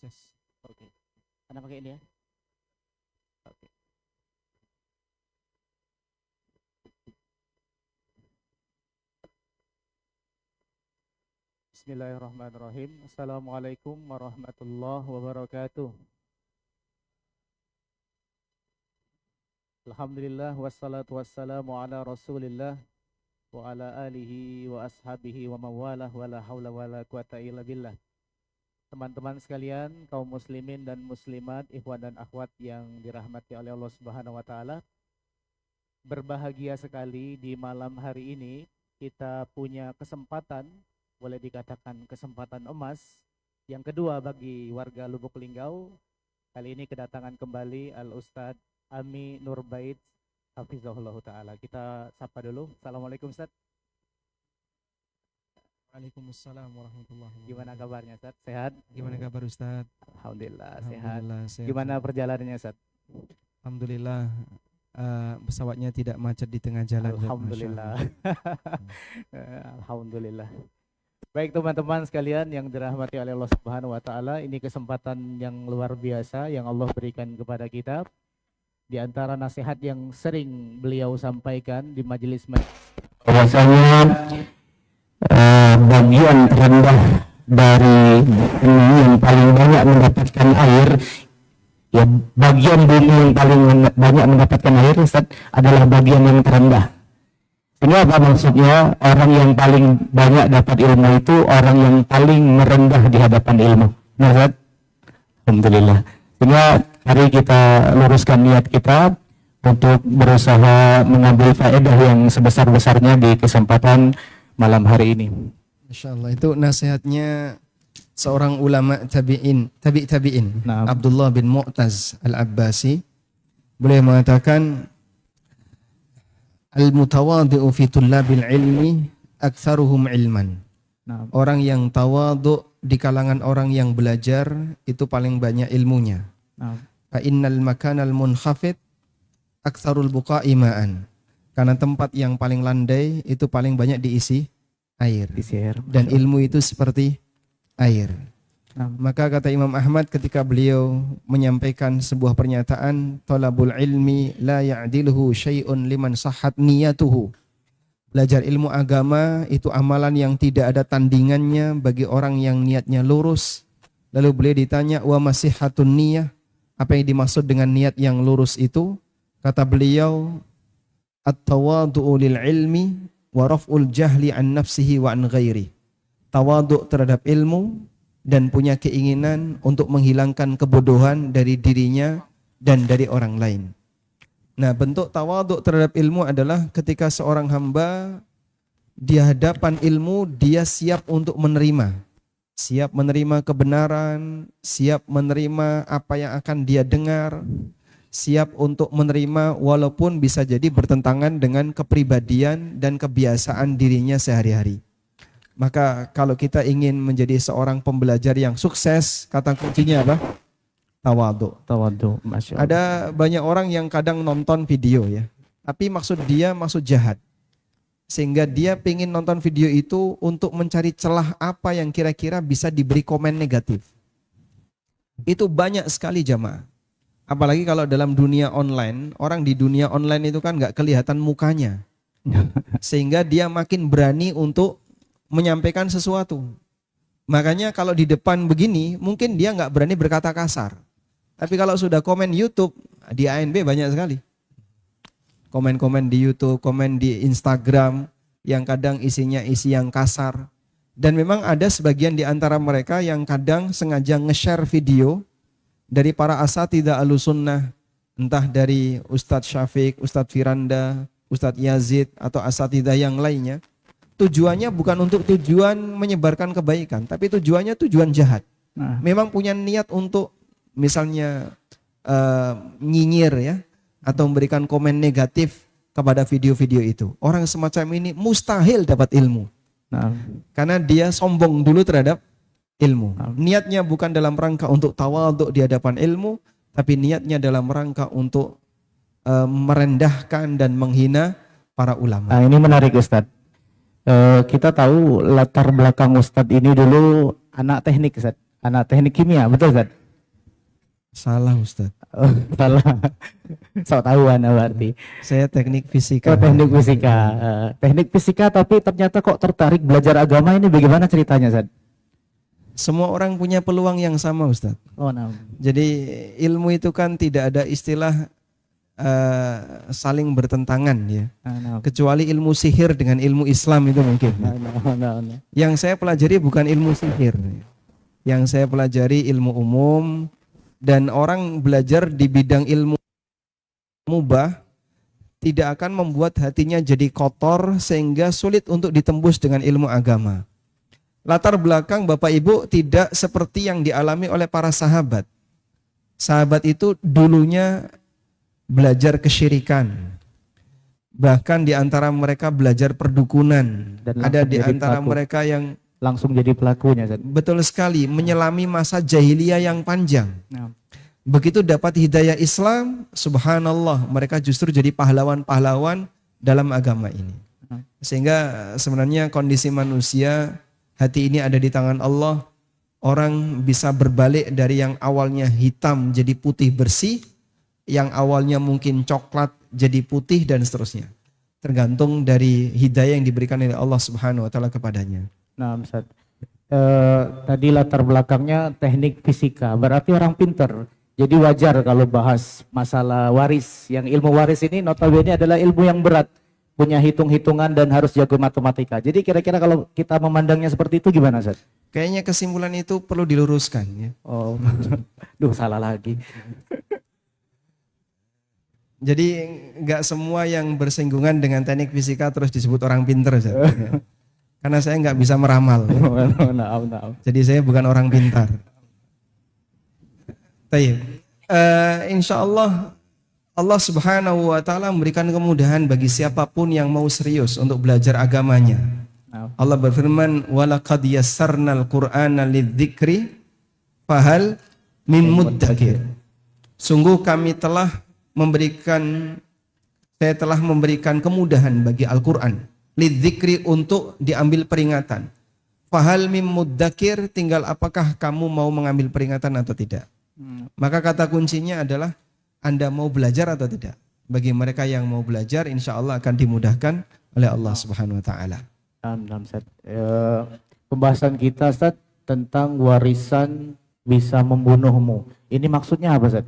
Yes. Oke. Anda pakai ini ya? Oke. Bismillahirrahmanirrahim. Assalamualaikum warahmatullahi wabarakatuh. Alhamdulillah wassalatu wassalamu ala Rasulillah wa ala alihi wa ashabihi wa mawalah wa la haula wa la quwata illa billah. Teman-teman sekalian, kaum muslimin dan muslimat, ikhwan dan akhwat yang dirahmati oleh Allah Subhanahu wa taala. Berbahagia sekali di malam hari ini kita punya kesempatan, boleh dikatakan kesempatan emas yang kedua bagi warga Lubuk Linggau. Kali ini kedatangan kembali Al-Ustadz Ami Nurbait hafizahullah taala. Kita sapa dulu. Assalamualaikum Ustadz. Waalaikumsalam warahmatullahi wabarakatuh. Gimana kabarnya Ustadz? Sehat? Gimana kabar Ustadz? Alhamdulillah, Alhamdulillah sehat. sehat. Gimana perjalanannya Ustadz? Alhamdulillah pesawatnya tidak macet di tengah jalan. Ustadz. Alhamdulillah. Masya Allah. Alhamdulillah. Baik teman-teman sekalian yang dirahmati oleh Allah Subhanahu wa taala, ini kesempatan yang luar biasa yang Allah berikan kepada kita. Di antara nasihat yang sering beliau sampaikan di majelis bahwasanya bagian terendah dari bumi yang paling banyak mendapatkan air, ya bagian bumi yang paling banyak mendapatkan air, Ustaz, adalah bagian yang terendah. Ini apa maksudnya? Orang yang paling banyak dapat ilmu itu orang yang paling merendah di hadapan ilmu. Nah, Ustaz? Alhamdulillah. Sehingga hari kita luruskan niat kita untuk berusaha mengambil faedah yang sebesar-besarnya di kesempatan malam hari ini. Masya Allah, itu nasihatnya seorang ulama tabi'in, Nah. Abdullah bin Mu'taz Al-Abbasi. Beliau mengatakan, al-mutawadhi'u fi tullabil ilmi aktsaruhum ilman. Nah, Orang yang tawadhu di kalangan orang yang belajar itu paling banyak ilmunya. nah, Fa innal makanal munkhafid aktsarul buqa'i ma'an. Karena tempat yang paling landai itu paling banyak diisi air. disihir. Dan ilmu itu seperti air. Nah, Maka kata Imam Ahmad ketika beliau menyampaikan sebuah pernyataan, talabul ilmi la ya'diluhu syai'un liman sahhat niyatuhu. Belajar ilmu agama itu amalan yang tidak ada tandingannya bagi orang yang niatnya lurus. Lalu beliau ditanya, wa masihatun niyah, apa yang dimaksud dengan niat yang lurus itu? Kata beliau, at-tawadu'u lil ilmi wa raf'ul jahli an nafsihi wa an ghairi. Tawadhu' terhadap ilmu dan punya keinginan untuk menghilangkan kebodohan dari dirinya dan dari orang lain. Nah, bentuk tawadhu' terhadap ilmu adalah ketika seorang hamba di hadapan ilmu dia siap untuk menerima. Siap menerima kebenaran, siap menerima apa yang akan dia dengar, siap untuk menerima walaupun bisa jadi bertentangan dengan kepribadian dan kebiasaan dirinya sehari-hari. Maka kalau kita ingin menjadi seorang pembelajar yang sukses, kata kuncinya apa? Tawadhu. tawadhu, masya Allah. Ada banyak orang yang kadang nonton video ya, tapi maksud dia maksud jahat. Sehingga dia pengen nonton video itu untuk mencari celah apa yang kira-kira bisa diberi komen negatif. Itu banyak sekali jamaah. Apalagi kalau dalam dunia online, orang di dunia online itu kan nggak kelihatan mukanya. Sehingga dia makin berani untuk menyampaikan sesuatu. Makanya kalau di depan begini, mungkin dia nggak berani berkata kasar. Tapi kalau sudah komen YouTube, di ANB banyak sekali. Komen-komen di YouTube, komen di Instagram, yang kadang isinya isi yang kasar. Dan memang ada sebagian di antara mereka yang kadang sengaja nge-share video dari para asatidzah Ahlussunnah, entah dari Ustadz Syafiq, Ustadz Firanda, Ustadz Yazid, atau asatidzah yang lainnya. Tujuannya bukan untuk tujuan menyebarkan kebaikan, tapi tujuannya tujuan jahat. Nah, Memang punya niat untuk misalnya nyinyir ya, atau memberikan komen negatif kepada video-video itu. Orang semacam ini mustahil dapat ilmu. nah, Karena dia sombong dulu terhadap ilmu. Niatnya bukan dalam rangka untuk tawadhu di hadapan ilmu, tapi niatnya dalam rangka untuk merendahkan dan menghina para ulama. Nah, ini menarik Ustadz. Kita tahu latar belakang Ustadz ini dulu anak teknik Ustaz. Anak teknik kimia, betul Ustaz? Salah Ustaz. Oh, salah. Sok tahuan berarti. Saya teknik fisika. Oh, teknik fisika. Teknik fisika tapi ternyata kok tertarik belajar agama ini bagaimana ceritanya, Ustaz? Semua orang punya peluang yang sama Ustaz. Oh, nah. Jadi ilmu itu kan tidak ada istilah saling bertentangan ya. Nah. Kecuali ilmu sihir dengan ilmu Islam itu mungkin. Nah. Yang saya pelajari bukan ilmu sihir. Yang saya pelajari ilmu umum, dan orang belajar di bidang ilmu mubah tidak akan membuat hatinya jadi kotor sehingga sulit untuk ditembus dengan ilmu agama. Latar belakang Bapak Ibu tidak seperti yang dialami oleh para sahabat. Sahabat itu dulunya belajar kesyirikan. Bahkan di antara mereka belajar perdukunan. Dan ada di jadi antara pelaku. mereka yang Langsung jadi pelakunya, Ustaz. betul sekali menyelami masa jahiliyah yang panjang. Nah. Begitu dapat hidayah Islam, subhanallah, mereka justru jadi pahlawan-pahlawan dalam agama ini. Sehingga sebenarnya kondisi manusia, hati ini ada di tangan Allah. Orang bisa berbalik dari yang awalnya hitam jadi putih bersih, yang awalnya mungkin coklat jadi putih, dan seterusnya. Tergantung dari hidayah yang diberikan oleh Allah Subhanahu wa taala kepadanya. Nah, Ustaz. Tadi latar belakangnya teknik fisika, berarti orang pinter. Jadi wajar kalau bahas masalah waris. Yang ilmu waris ini notabene adalah ilmu yang berat, punya hitung-hitungan dan harus jago matematika. Jadi kira-kira kalau kita memandangnya seperti itu gimana, Ustaz? Kayaknya kesimpulan itu perlu diluruskan ya. Oh, duh salah lagi. Jadi nggak semua yang bersinggungan dengan teknik fisika terus disebut orang pinter, Ustaz. Ya. Karena saya nggak bisa meramal. Nah. Jadi saya bukan orang pintar. Taib. Insya Allah Allah Subhanahu wa taala memberikan kemudahan bagi siapapun yang mau serius untuk belajar agamanya. Allah berfirman, "Walaqad yassarnal Qur'ana lidzikri fahal min muddakir." Sungguh saya telah memberikan kemudahan bagi Al-Qur'an lidzikri, untuk diambil peringatan. Fahal min muddakir, tinggal apakah kamu mau mengambil peringatan atau tidak. Maka kata kuncinya adalah Anda mau belajar atau tidak. Bagi mereka yang mau belajar, insya Allah akan dimudahkan oleh Allah Subhanahu wa taala. Pembahasan kita, Ustaz, tentang warisan bisa membunuhmu. Ini maksudnya apa, Ustaz?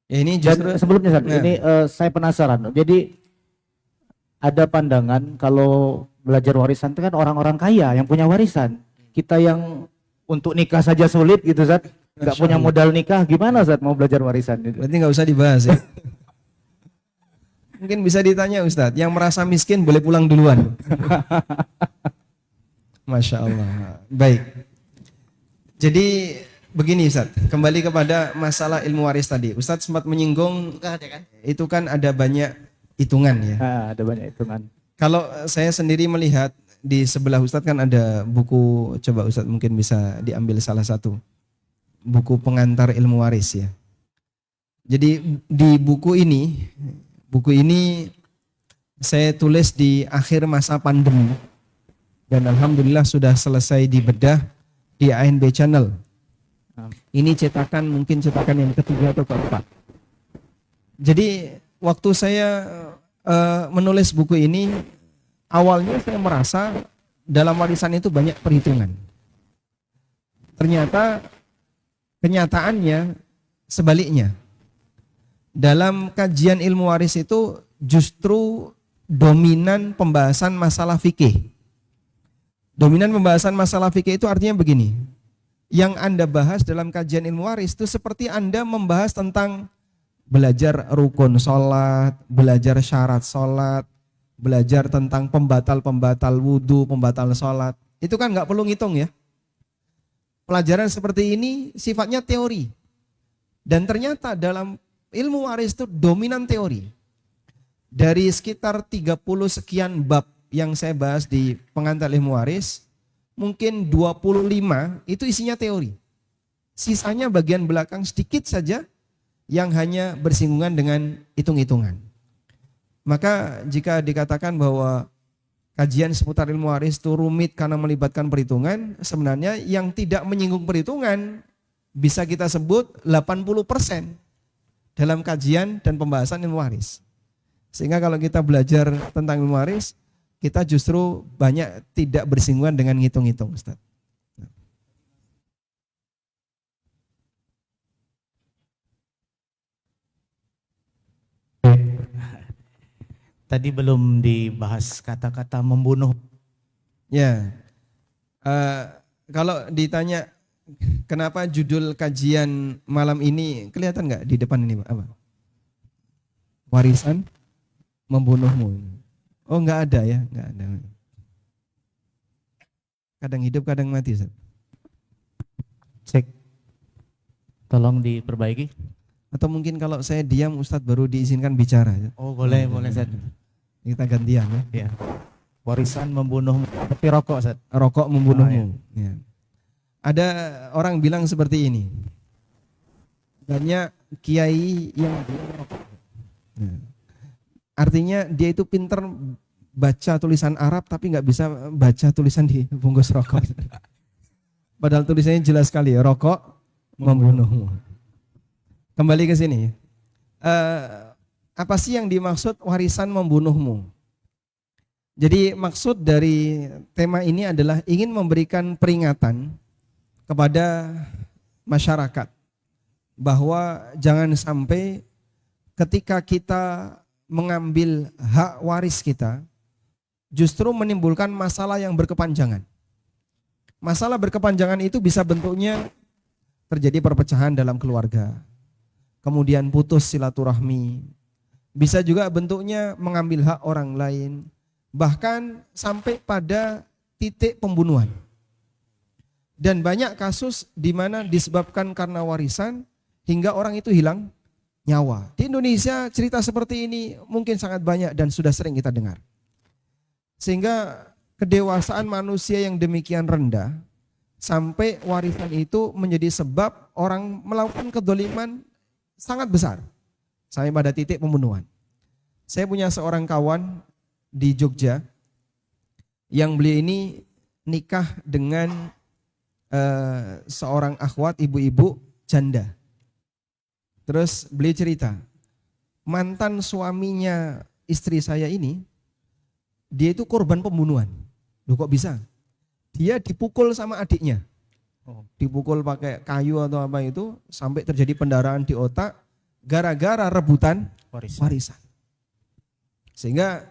Ya, ini justru sebelumnya, Ustaz, ini saya penasaran. Jadi ada pandangan kalau belajar warisan itu kan orang-orang kaya yang punya warisan. Kita yang untuk nikah saja sulit gitu, Ustaz. Nggak punya modal nikah, gimana Ustaz mau belajar warisan? Berarti nggak usah dibahas ya. Mungkin bisa ditanya Ustaz, yang merasa miskin boleh pulang duluan. Masya Allah. Baik. Jadi begini Ustaz, kembali kepada masalah ilmu waris tadi. Ustaz sempat menyinggung, itu kan ada banyak hitungan ya. Ada banyak hitungan. Kalau saya sendiri melihat di sebelah Ustaz kan ada buku, coba Ustaz mungkin bisa diambil salah satu. Buku pengantar ilmu waris ya. Jadi di buku ini saya tulis di akhir masa pandemi dan alhamdulillah sudah selesai dibedah di ANB Channel. Ini mungkin cetakan yang ketiga atau keempat. Jadi waktu saya menulis buku ini, awalnya saya merasa dalam warisan itu banyak perhitungan. Ternyata kenyataannya sebaliknya. Dalam kajian ilmu waris itu justru dominan pembahasan masalah fikih. Dominan pembahasan masalah fikih itu artinya begini. Yang Anda bahas dalam kajian ilmu waris itu seperti Anda membahas tentang belajar rukun sholat, belajar syarat sholat, belajar tentang pembatal-pembatal wudhu, pembatal sholat. Itu kan nggak perlu ngitung ya. Pelajaran seperti ini sifatnya teori. Dan ternyata dalam ilmu waris itu dominan teori. Dari sekitar 30 sekian bab yang saya bahas di pengantar ilmu waris, mungkin 25 itu isinya teori. Sisanya bagian belakang sedikit saja yang hanya bersinggungan dengan hitung-hitungan. Maka jika dikatakan bahwa kajian seputar ilmu waris itu rumit karena melibatkan perhitungan, sebenarnya yang tidak menyinggung perhitungan bisa kita sebut 80% dalam kajian dan pembahasan ilmu waris. Sehingga kalau kita belajar tentang ilmu waris, kita justru banyak tidak bersinggungan dengan ngitung-ngitung, Ustaz. Tadi belum dibahas kata-kata membunuh. Ya, kalau ditanya kenapa judul kajian malam ini kelihatan nggak di depan ini, Pak? Apa? Warisan membunuhmu. Oh, nggak ada ya, nggak ada. Kadang hidup, kadang mati, Ustaz. Cek. Tolong diperbaiki. Atau mungkin kalau saya diam, Ustadz baru diizinkan bicara. Oh, boleh, boleh, Ustaz. Kita gantian ya. Ya. Warisan membunuh seperti rokok, Ustaz. Rokok membunuhmu. Ya. Ada orang bilang seperti ini. Banyak kiai yang merokok. Ya. Artinya dia itu pinter baca tulisan Arab tapi nggak bisa baca tulisan di bungkus rokok. Padahal tulisannya jelas sekali ya, rokok membunuhmu. Kembali ke sini. Apa sih yang dimaksud warisan membunuhmu? Jadi maksud dari tema ini adalah ingin memberikan peringatan kepada masyarakat bahwa jangan sampai ketika kita mengambil hak waris kita justru menimbulkan masalah yang berkepanjangan. Masalah berkepanjangan itu bisa bentuknya terjadi perpecahan dalam keluarga, kemudian putus silaturahmi, bisa juga bentuknya mengambil hak orang lain, bahkan sampai pada titik pembunuhan. Dan banyak kasus di mana disebabkan karena warisan hingga orang itu hilang nyawa. Di Indonesia cerita seperti ini mungkin sangat banyak dan sudah sering kita dengar. Sehingga kedewasaan manusia yang demikian rendah sampai warisan itu menjadi sebab orang melakukan kedoliman sangat besar sampai pada titik pembunuhan. Saya punya seorang kawan di Jogja yang beliau ini nikah dengan seorang akhwat, ibu-ibu janda. Terus beliau cerita, mantan suaminya istri saya ini, dia itu korban pembunuhan. Loh kok bisa? Dia dipukul sama adiknya. Dipukul pakai kayu atau apa itu sampai terjadi pendarahan di otak gara-gara rebutan warisan. Sehingga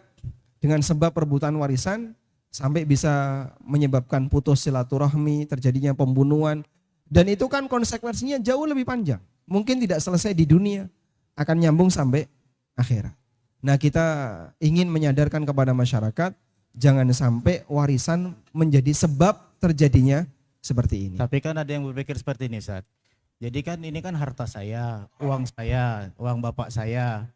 dengan sebab rebutan warisan sampai bisa menyebabkan putus silaturahmi, terjadinya pembunuhan, dan itu kan konsekuensinya jauh lebih panjang. Mungkin tidak selesai di dunia, akan nyambung sampai akhirat. Nah, kita ingin menyadarkan kepada masyarakat jangan sampai warisan menjadi sebab terjadinya seperti ini. Tapi kan ada yang berpikir seperti ini, Ustaz. Jadi kan ini kan harta saya, uang bapak saya.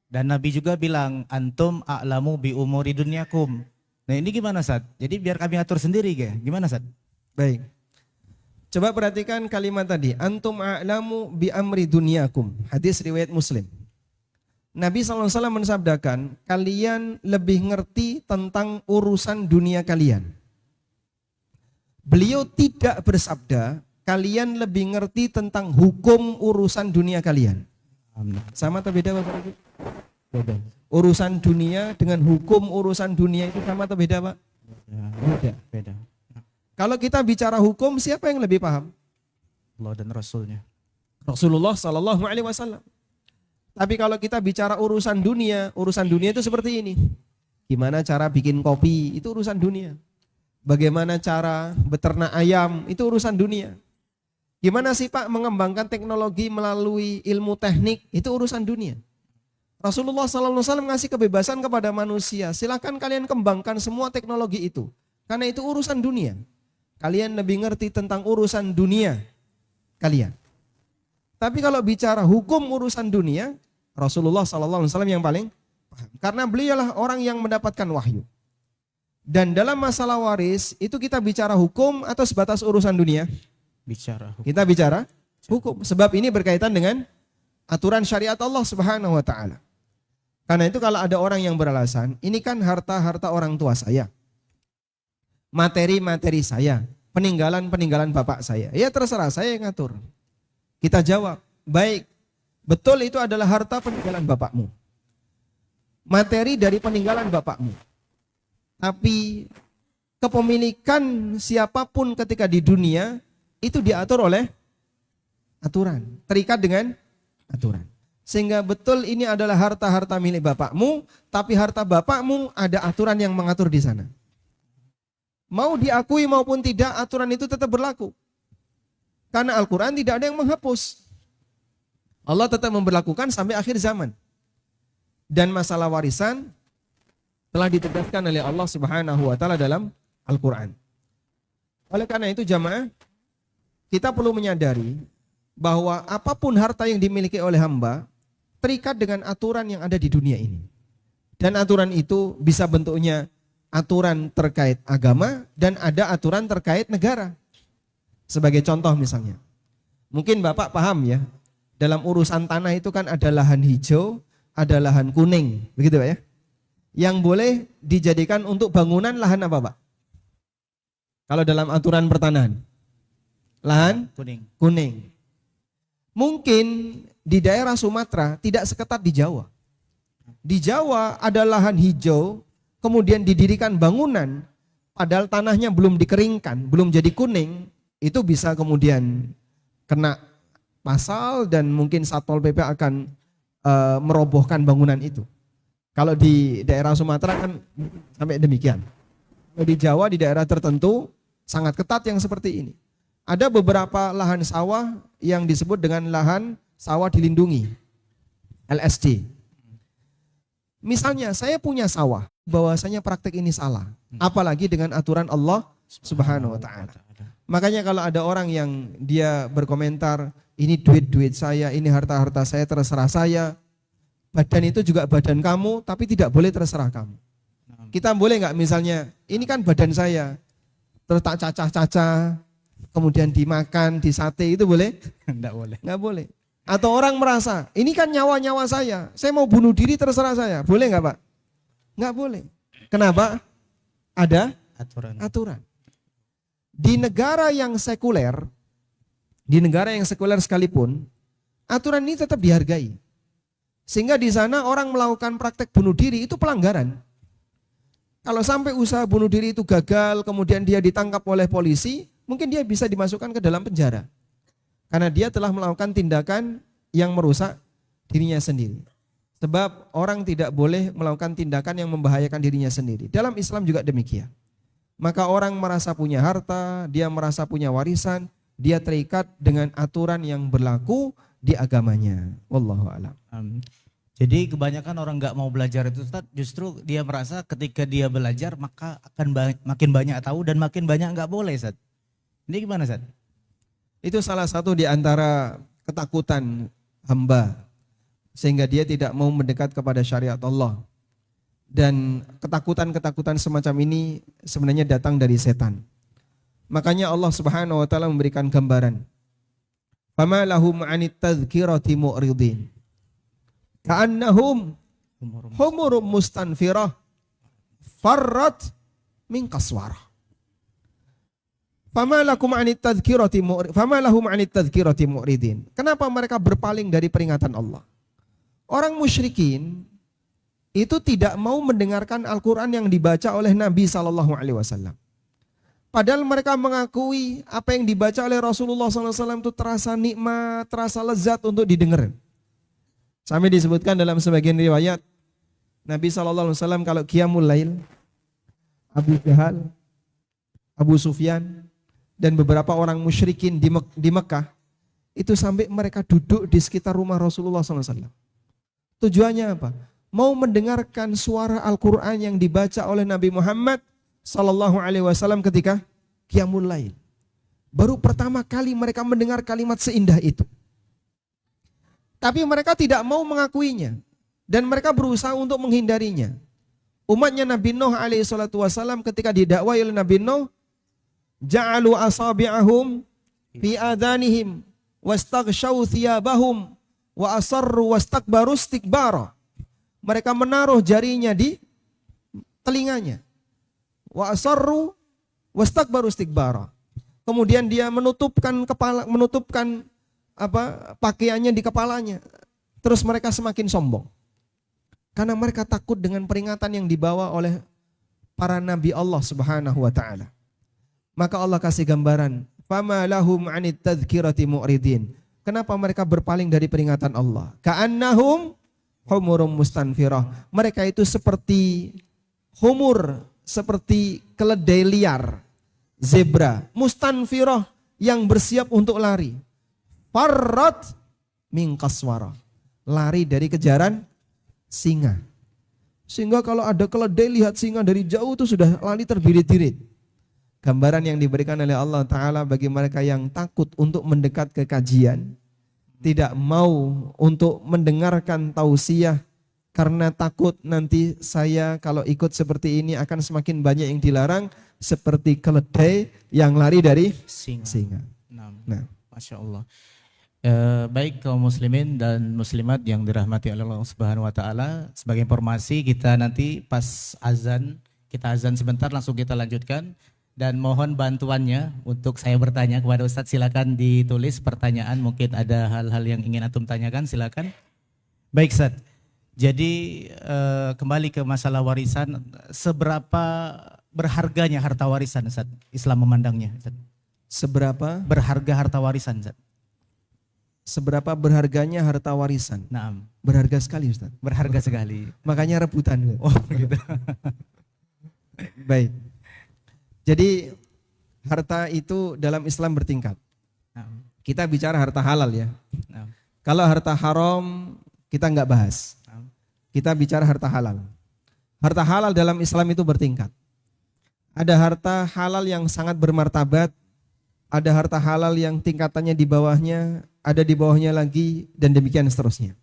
Dan Nabi juga bilang, antum a'lamu bi umuri dunyakum. Nah ini gimana, Ustaz? Jadi biar kami atur sendiri, gimana, Ustaz? Baik. Coba perhatikan kalimat tadi, antum a'lamu bi amri dunyakum. Hadis riwayat Muslim. Nabi SAW mensabdakan, kalian lebih ngerti tentang urusan dunia kalian. Beliau tidak bersabda, kalian lebih ngerti tentang hukum urusan dunia kalian. Sama atau beda Bapak Ibu? Beda. Urusan dunia dengan hukum urusan dunia itu sama atau beda Pak? Beda. Kalau kita bicara hukum, siapa yang lebih paham? Allah dan Rasulnya. Rasulullah SAW. Tapi kalau kita bicara urusan dunia itu seperti ini. Gimana cara bikin kopi, itu urusan dunia. Bagaimana cara beternak ayam, itu urusan dunia. Gimana sih Pak mengembangkan teknologi melalui ilmu teknik, itu urusan dunia. Rasulullah SAW ngasih kebebasan kepada manusia, silakan kalian kembangkan semua teknologi itu. Karena itu urusan dunia. Kalian lebih ngerti tentang urusan dunia kalian. Tapi kalau bicara hukum urusan dunia, Rasulullah SAW yang paling paham. Karena beliaulah orang yang mendapatkan wahyu. Dan dalam masalah waris, itu kita bicara hukum atau sebatas urusan dunia? Bicara hukum. Kita bicara hukum. Sebab ini berkaitan dengan aturan syariat Allah Subhanahu wa taala. Karena itu kalau ada orang yang beralasan, ini kan harta-harta orang tua saya, materi-materi saya, peninggalan-peninggalan bapak saya. Ya terserah, saya yang ngatur. Kita jawab, baik, betul itu adalah harta peninggalan bapakmu. Materi dari peninggalan bapakmu. Tapi kepemilikan siapapun ketika di dunia, itu diatur oleh aturan. Terikat dengan aturan. Sehingga betul ini adalah harta-harta milik bapakmu, tapi harta bapakmu ada aturan yang mengatur di sana. Mau diakui maupun tidak, aturan itu tetap berlaku. Karena Al-Quran tidak ada yang menghapus. Allah tetap memberlakukan sampai akhir zaman. Dan masalah warisan telah ditegaskan oleh Allah Subhanahu wa taala dalam Al-Quran. Oleh karena itu jamaah, kita perlu menyadari bahwa apapun harta yang dimiliki oleh hamba terikat dengan aturan yang ada di dunia ini. Dan aturan itu bisa bentuknya aturan terkait agama dan ada aturan terkait negara. Sebagai contoh misalnya, mungkin Bapak paham ya, dalam urusan tanah itu kan ada lahan hijau, ada lahan kuning, begitu Pak ya. Yang boleh dijadikan untuk bangunan lahan apa Pak? Kalau dalam aturan pertanahan, lahan kuning. Mungkin di daerah Sumatera tidak seketat di Jawa. Di Jawa ada lahan hijau, kemudian didirikan bangunan, padahal tanahnya belum dikeringkan, belum jadi kuning, itu bisa kemudian kena pasal dan mungkin Satpol PP akan merobohkan bangunan itu. Kalau di daerah Sumatera kan sampai demikian. Kalau di Jawa di daerah tertentu sangat ketat yang seperti ini. Ada beberapa lahan sawah yang disebut dengan lahan sawah dilindungi, LSD. Misalnya saya punya sawah, bahwasanya praktek ini salah. Apalagi dengan aturan Allah Subhanahu wa taala. Makanya kalau ada orang yang dia berkomentar, ini duit-duit saya, ini harta-harta saya, terserah saya. Badan itu juga badan kamu, tapi tidak boleh terserah kamu. Kita boleh nggak misalnya, ini kan badan saya, terus tak cacah-cacah, kemudian dimakan, disate, itu boleh? Enggak boleh. Nggak boleh. Atau orang merasa, ini kan nyawa-nyawa saya mau bunuh diri terserah saya. Boleh nggak Pak? Nggak boleh. Kenapa? Ada aturan. Di negara yang sekuler sekalipun, aturan ini tetap dihargai. Sehingga di sana orang melakukan praktek bunuh diri itu pelanggaran. Kalau sampai usaha bunuh diri itu gagal, kemudian dia ditangkap oleh polisi, mungkin dia bisa dimasukkan ke dalam penjara. Karena dia telah melakukan tindakan yang merusak dirinya sendiri. Sebab orang tidak boleh melakukan tindakan yang membahayakan dirinya sendiri. Dalam Islam juga demikian. Maka orang merasa punya harta, dia merasa punya warisan, dia terikat dengan aturan yang berlaku di agamanya. Wallahu a'lam. Jadi kebanyakan orang nggak mau belajar itu Ustaz, justru dia merasa ketika dia belajar maka akan makin banyak tahu dan makin banyak nggak boleh Ustaz. Ini gimana Ustaz? Itu salah satu di antara ketakutan hamba sehingga dia tidak mau mendekat kepada syariat Allah. Dan ketakutan-ketakutan semacam ini sebenarnya datang dari setan. Makanya Allah Subhanahu wa taala memberikan gambaran. Fama lahum 'anit tadhkirati mu'ridin. Ka'annahum humurum mustanfirah farrat min qaswarah. Fama lahum 'anit tadhkirati mu'ridin. Kenapa mereka berpaling dari peringatan Allah? Orang musyrikin itu tidak mau mendengarkan Al-Quran yang dibaca oleh Nabi SAW. Padahal mereka mengakui apa yang dibaca oleh Rasulullah SAW itu terasa nikmat, terasa lezat untuk didengar. Sampai disebutkan dalam sebagian riwayat, Nabi SAW kalau qiyamul lail, Abu Jahal, Abu Sufyan, dan beberapa orang musyrikin di Mekah, itu sampai mereka duduk di sekitar rumah Rasulullah SAW. Tujuannya apa? Mau mendengarkan suara Al-Quran yang dibaca oleh Nabi Muhammad SAW ketika qiyamul lail. Baru pertama kali mereka mendengar kalimat seindah itu. Tapi mereka tidak mau mengakuinya. Dan mereka berusaha untuk menghindarinya. Umatnya Nabi Nuh SAW ketika didakwai oleh Nabi Nuh, ja'alu asabi'ahum fi adhanihim wastaghshaw thiyabahum wa asarru wastakbaru istikbara Mereka menaruh jarinya di telinganya. Wa asarru wastakbaru istikbara. Kemudian dia menutupkan pakaiannya di kepalanya. Terus mereka semakin sombong. Karena mereka takut dengan peringatan yang dibawa oleh para nabi Allah Subhanahu wa taala. Maka Allah kasih gambaran, fama lahum 'anit tadhkirati mu'ridin. Kenapa mereka berpaling dari peringatan Allah? Ka'annahum humurum mustanfirah. Mereka itu seperti humur, seperti keledai liar, zebra, mustanfirah yang bersiap untuk lari. Farrat min qaswara. Lari dari kejaran singa. Sehingga kalau ada keledai lihat singa dari jauh itu sudah lari terbirit-birit. Gambaran yang diberikan oleh Allah Ta'ala bagi mereka yang takut untuk mendekat ke kajian, tidak mau untuk mendengarkan tausiah karena takut nanti saya kalau ikut seperti ini akan semakin banyak yang dilarang, seperti keledai yang lari dari singa. Nah, Masya Allah. Baik kaum muslimin dan muslimat yang dirahmati oleh Allah Subhanahu wa taala, sebagai informasi kita nanti pas azan, kita azan sebentar langsung kita lanjutkan. Dan mohon bantuannya untuk saya bertanya kepada Ustadz, silakan ditulis pertanyaan, mungkin ada hal-hal yang ingin antum tanyakan, silakan. Baik Ustadz, jadi kembali ke masalah warisan, seberapa berharganya harta warisan Ustadz, Islam memandangnya Ustadz? Seberapa berharga harta warisan Ustadz? Seberapa berharganya harta warisan? Naam. Berharga sekali Ustaz. Berharga sekali. Makanya rebutan. Oh begitu. Baik. Jadi harta itu dalam Islam bertingkat. Kita bicara harta halal ya. Kalau harta haram kita nggak bahas. Kita bicara harta halal. Harta halal dalam Islam itu bertingkat. Ada harta halal yang sangat bermartabat, ada harta halal yang tingkatannya di bawahnya, ada di bawahnya lagi, dan demikian seterusnya.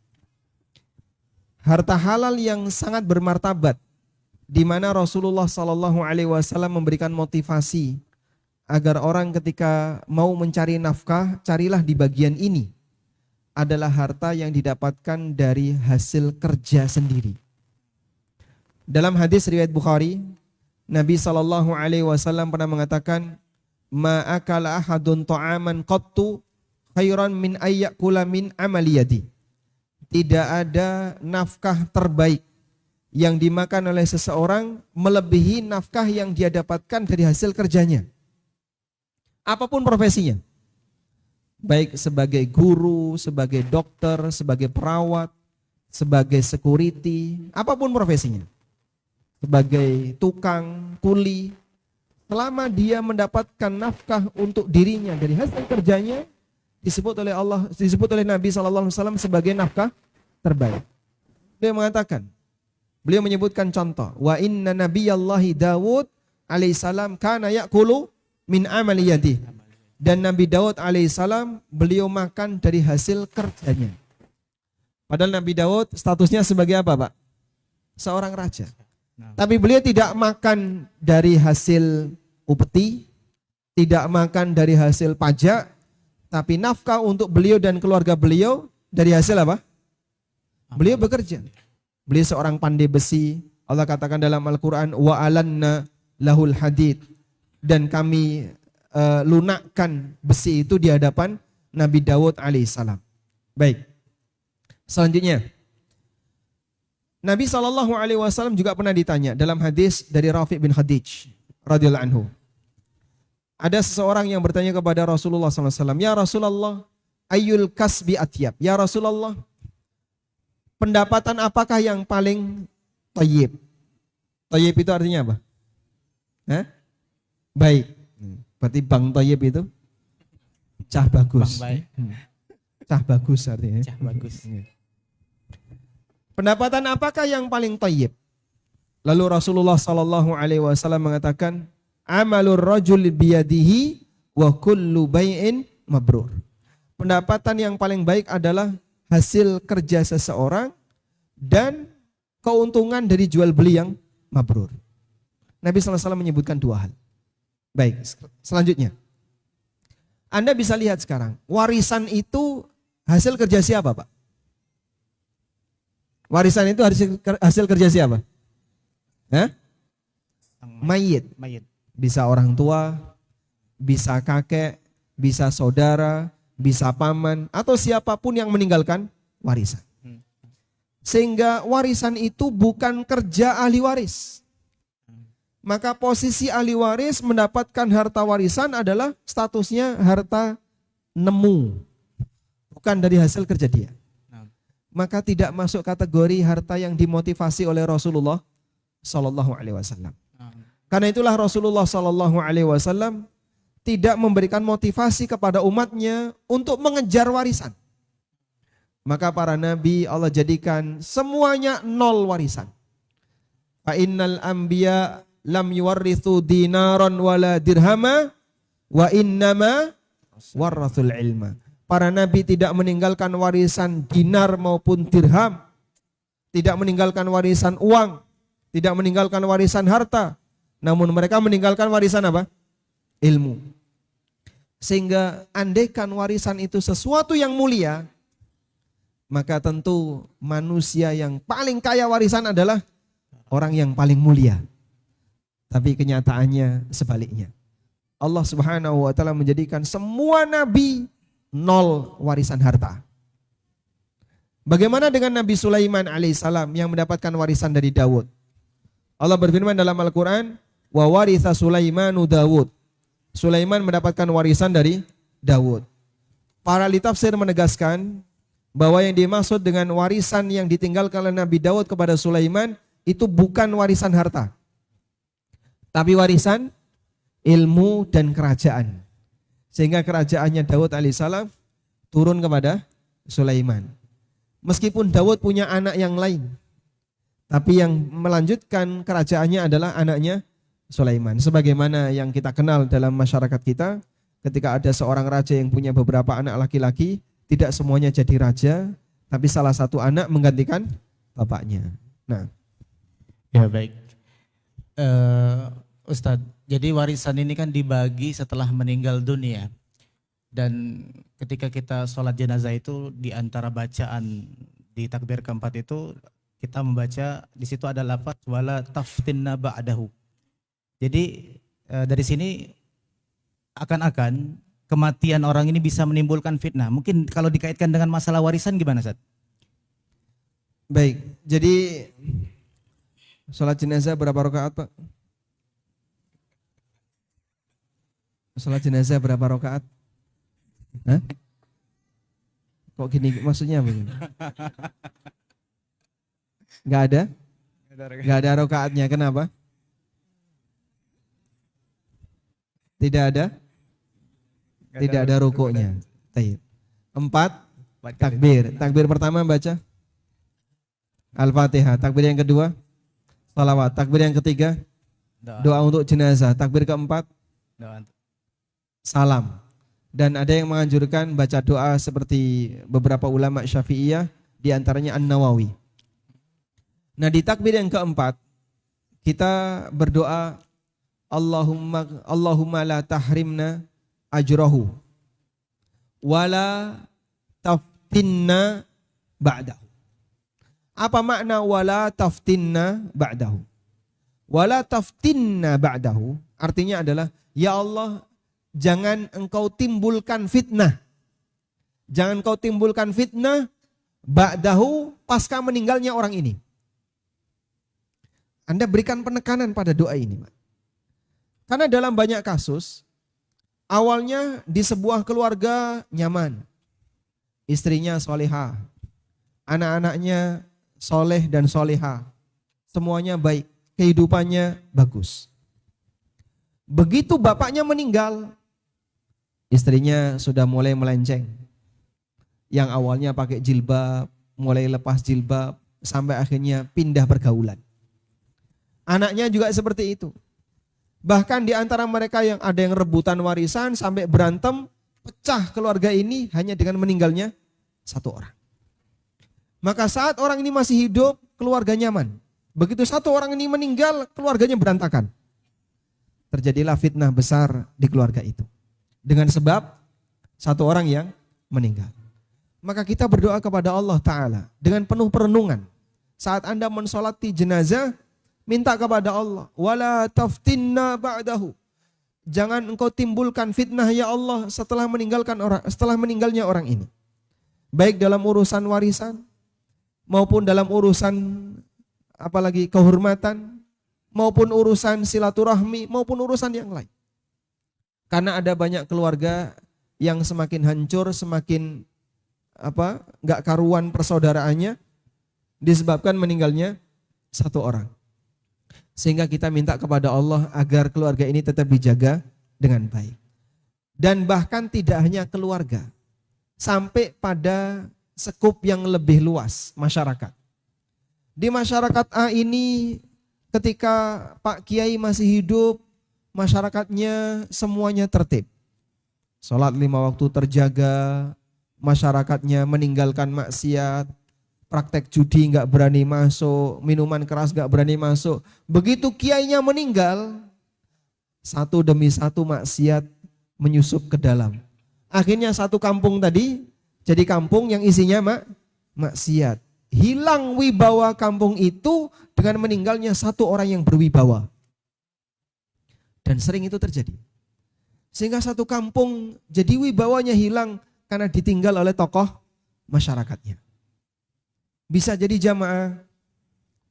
Harta halal yang sangat bermartabat, di mana Rasulullah SAW memberikan motivasi agar orang ketika mau mencari nafkah, carilah di bagian ini, adalah harta yang didapatkan dari hasil kerja sendiri. Dalam hadis riwayat Bukhari, Nabi SAW pernah mengatakan, ma akala ahadun ta'aman qattu khairan min ayyakula min amaliyadi. Tidak ada nafkah terbaik yang dimakan oleh seseorang melebihi nafkah yang dia dapatkan dari hasil kerjanya. Apapun profesinya. Baik sebagai guru, sebagai dokter, sebagai perawat, sebagai security, apapun profesinya. Sebagai tukang, kuli, selama dia mendapatkan nafkah untuk dirinya dari hasil kerjanya, disebut oleh Nabi SAW sebagai nafkah terbaik. Dia mengatakan, beliau menyebutkan contoh, wa inna nabiyallahi Dawud alaihissalam kana ya'kulu min amali yadi. Dan Nabi Daud alaihissalam beliau makan dari hasil kerjanya. Padahal Nabi Daud statusnya sebagai apa, Pak? Seorang raja. Tapi beliau tidak makan dari hasil upeti, tidak makan dari hasil pajak, tapi nafkah untuk beliau dan keluarga beliau dari hasil apa? Beliau bekerja. Beliau seorang pandai besi. Allah katakan dalam Al-Quran, wa alanna lahul hadid. Dan kami lunakkan besi itu di hadapan Nabi Daud alaihissalam. Baik. Selanjutnya, Nabi SAW juga pernah ditanya dalam hadis dari Rafi' bin Khadij radhiyallahu anhu. Ada seseorang yang bertanya kepada Rasulullah SAW, ya Rasulullah, ayyul kasbi atyab. Ya Rasulullah, pendapatan apakah yang paling thayyib? Thayyib itu artinya apa? Baik. Berarti bang thayyib itu cah bagus. Bang baik. Cah bagus artinya. Cah bagus. Pendapatan apakah yang paling thayyib? Lalu Rasulullah SAW mengatakan, amalur rajul biyadihi wa kullu bai'in mabrur. Pendapatan yang paling baik adalah hasil kerja seseorang dan keuntungan dari jual beli yang mabrur. Nabi SAW menyebutkan dua hal. Baik, selanjutnya. Anda bisa lihat sekarang, warisan itu hasil kerja siapa, Pak? Warisan itu hasil kerja siapa? Hah? Mayit. Mayit. Bisa orang tua, bisa kakek, bisa saudara, bisa paman, atau siapapun yang meninggalkan warisan. Sehingga warisan itu bukan kerja ahli waris. Maka posisi ahli waris mendapatkan harta warisan adalah statusnya harta nemu, bukan dari hasil kerja dia. Maka tidak masuk kategori harta yang dimotivasi oleh Rasulullah Sallallahu Alaihi Wasallam. Karena itulah Rasulullah Sallallahu Alaihi Wasallam tidak memberikan motivasi kepada umatnya untuk mengejar warisan. Maka para nabi Allah jadikan semuanya nol warisan. Fa innal anbiya lam yuwarrithu dinaron wala dirhama wa innama warathul ilma. Para nabi tidak meninggalkan warisan dinar maupun dirham, tidak meninggalkan warisan uang, tidak meninggalkan warisan harta, namun mereka meninggalkan warisan apa? Ilmu. Sehingga andaikan warisan itu sesuatu yang mulia, maka tentu manusia yang paling kaya warisan adalah orang yang paling mulia. Tapi kenyataannya sebaliknya. Allah Subhanahu wa taala menjadikan semua nabi nol warisan harta. Bagaimana dengan Nabi Sulaiman alaihissalam yang mendapatkan warisan dari Daud? Allah berfirman dalam Al-Quran, wa waritha Sulaimanu Daud. Sulaiman mendapatkan warisan dari Daud. Para ahli tafsir menegaskan bahwa yang dimaksud dengan warisan yang ditinggalkan oleh Nabi Daud kepada Sulaiman itu bukan warisan harta, tapi warisan ilmu dan kerajaan. Sehingga kerajaannya Daud alaihissalam turun kepada Sulaiman. Meskipun Daud punya anak yang lain, tapi yang melanjutkan kerajaannya adalah anaknya Sulaiman. Sebagaimana yang kita kenal dalam masyarakat kita, ketika ada seorang raja yang punya beberapa anak laki-laki, tidak semuanya jadi raja, tapi salah satu anak menggantikan bapaknya. Nah, Ya baik. Ustadz, jadi warisan ini kan dibagi setelah meninggal dunia. Dan ketika kita sholat jenazah itu di antara bacaan di takbir keempat itu kita membaca di situ ada lafaz wala taftinna ba'dahu. Jadi dari sini akan-akan kematian orang ini bisa menimbulkan fitnah. Mungkin kalau dikaitkan dengan masalah warisan gimana, Ustaz? baik. Jadi sholat jenazah berapa rakaat, Pak? Sholat jenazah berapa rakaat? Hah? Kok gini maksudnya begini? Gak ada? Gak ada rakaatnya. Kenapa? Tidak ada? Tidak ada rukuknya. Baik. 4 takbir. Takbir pertama baca Al-Fatihah. Takbir yang kedua salawat. Takbir yang ketiga doa untuk jenazah. Takbir keempat salam. Dan ada yang menganjurkan baca doa seperti beberapa ulama Syafi'iyah, di antaranya An-Nawawi. Nah, di takbir yang keempat kita berdoa Allahumma la tahrimna ajrahu wala taftinna ba'dahu. Apa makna wala taftinna ba'dahu? Wala taftinna ba'dahu artinya adalah, ya Allah, jangan engkau timbulkan fitnah. Jangan engkau timbulkan fitnah ba'dahu, pasca meninggalnya orang ini. Anda berikan penekanan pada doa ini, Pak. Karena dalam banyak kasus, awalnya di sebuah keluarga nyaman. Istrinya solehah, anak-anaknya soleh dan solehah. Semuanya baik, kehidupannya bagus. Begitu bapaknya meninggal, istrinya sudah mulai melenceng. Yang awalnya pakai jilbab, mulai lepas jilbab, sampai akhirnya pindah pergaulan. Anaknya juga seperti itu. Bahkan di antara mereka yang ada yang rebutan warisan sampai berantem, pecah keluarga ini hanya dengan meninggalnya satu orang. Maka saat orang ini masih hidup, keluarga nyaman. Begitu satu orang ini meninggal, keluarganya berantakan. Terjadilah fitnah besar di keluarga itu. Dengan sebab satu orang yang meninggal. Maka kita berdoa kepada Allah Ta'ala dengan penuh perenungan. Saat Anda mensolati jenazah, minta kepada Allah, wala taftinna ba'dahu. Jangan engkau timbulkan fitnah ya Allah setelah meninggalnya orang ini. Baik dalam urusan warisan maupun dalam urusan apalagi kehormatan maupun urusan silaturahmi maupun urusan yang lain. Karena ada banyak keluarga yang semakin hancur, semakin enggak karuan persaudaraannya disebabkan meninggalnya satu orang. Sehingga kita minta kepada Allah agar keluarga ini tetap dijaga dengan baik. Dan bahkan tidak hanya keluarga, sampai pada skup yang lebih luas, masyarakat. Di masyarakat A ini ketika Pak Kiai masih hidup, masyarakatnya semuanya tertib. Sholat 5 waktu terjaga, masyarakatnya meninggalkan maksiat, praktek judi nggak berani masuk, minuman keras nggak berani masuk. Begitu kiainya meninggal, satu demi satu maksiat menyusup ke dalam. Akhirnya satu kampung tadi jadi kampung yang isinya maksiat. Hilang wibawa kampung itu dengan meninggalnya satu orang yang berwibawa. Dan sering itu terjadi. Sehingga satu kampung jadi wibawanya hilang karena ditinggal oleh tokoh masyarakatnya. Bisa jadi jamaah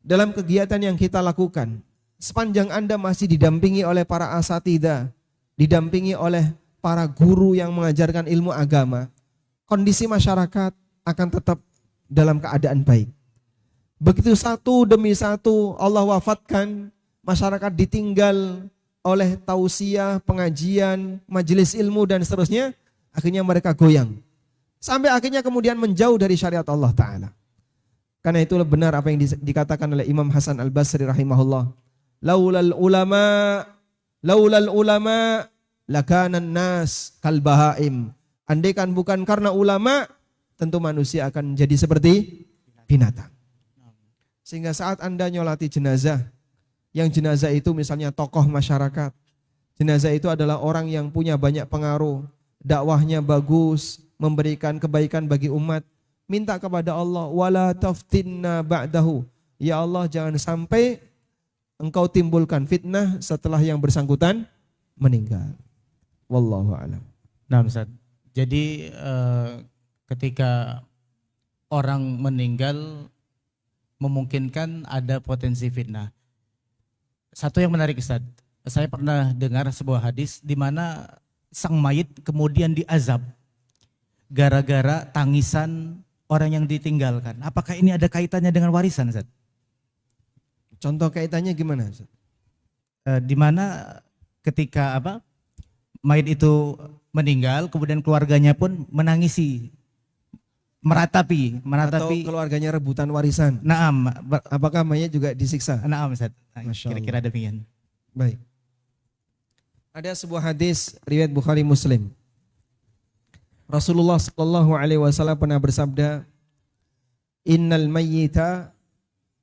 dalam kegiatan yang kita lakukan, sepanjang Anda masih didampingi oleh para asatidzah, didampingi oleh para guru yang mengajarkan ilmu agama, kondisi masyarakat akan tetap dalam keadaan baik. Begitu satu demi satu Allah wafatkan, masyarakat ditinggal oleh tausiah, pengajian, majelis ilmu dan seterusnya, akhirnya mereka goyang. Sampai akhirnya kemudian menjauh dari syariat Allah Ta'ala. Karena itulah benar apa yang dikatakan oleh Imam Hasan Al-Basri rahimahullah. Laulal ulama lakanan nas kal bahaim. Andaikan bukan karena ulama, tentu manusia akan jadi seperti binatang. Sehingga saat Anda nyolati jenazah, yang jenazah itu misalnya tokoh masyarakat, jenazah itu adalah orang yang punya banyak pengaruh, dakwahnya bagus, memberikan kebaikan bagi umat, minta kepada Allah, wala taftinna ba'dahu. Ya Allah, jangan sampai engkau timbulkan fitnah setelah yang bersangkutan meninggal. Wallahu a'lam. Nah, Ustaz. Jadi ketika orang meninggal memungkinkan ada potensi fitnah. Satu yang menarik, Ustaz. Saya pernah dengar sebuah hadis di mana sang mayit kemudian diazab gara-gara tangisan orang yang ditinggalkan. Apakah ini ada kaitannya dengan warisan, Ustaz? Contoh kaitannya gimana, Ustaz? Di mana ketika mayit itu meninggal, kemudian keluarganya pun menangisi, meratapi. Atau keluarganya rebutan warisan. Naam. Apakah mayit juga disiksa? Naam, Ustaz. Masya Kira-kira demikian. Baik. Ada sebuah hadis riwayat Bukhari Muslim. Rasulullah sallallahu alaihi wasallam pernah bersabda, "Innal mayyita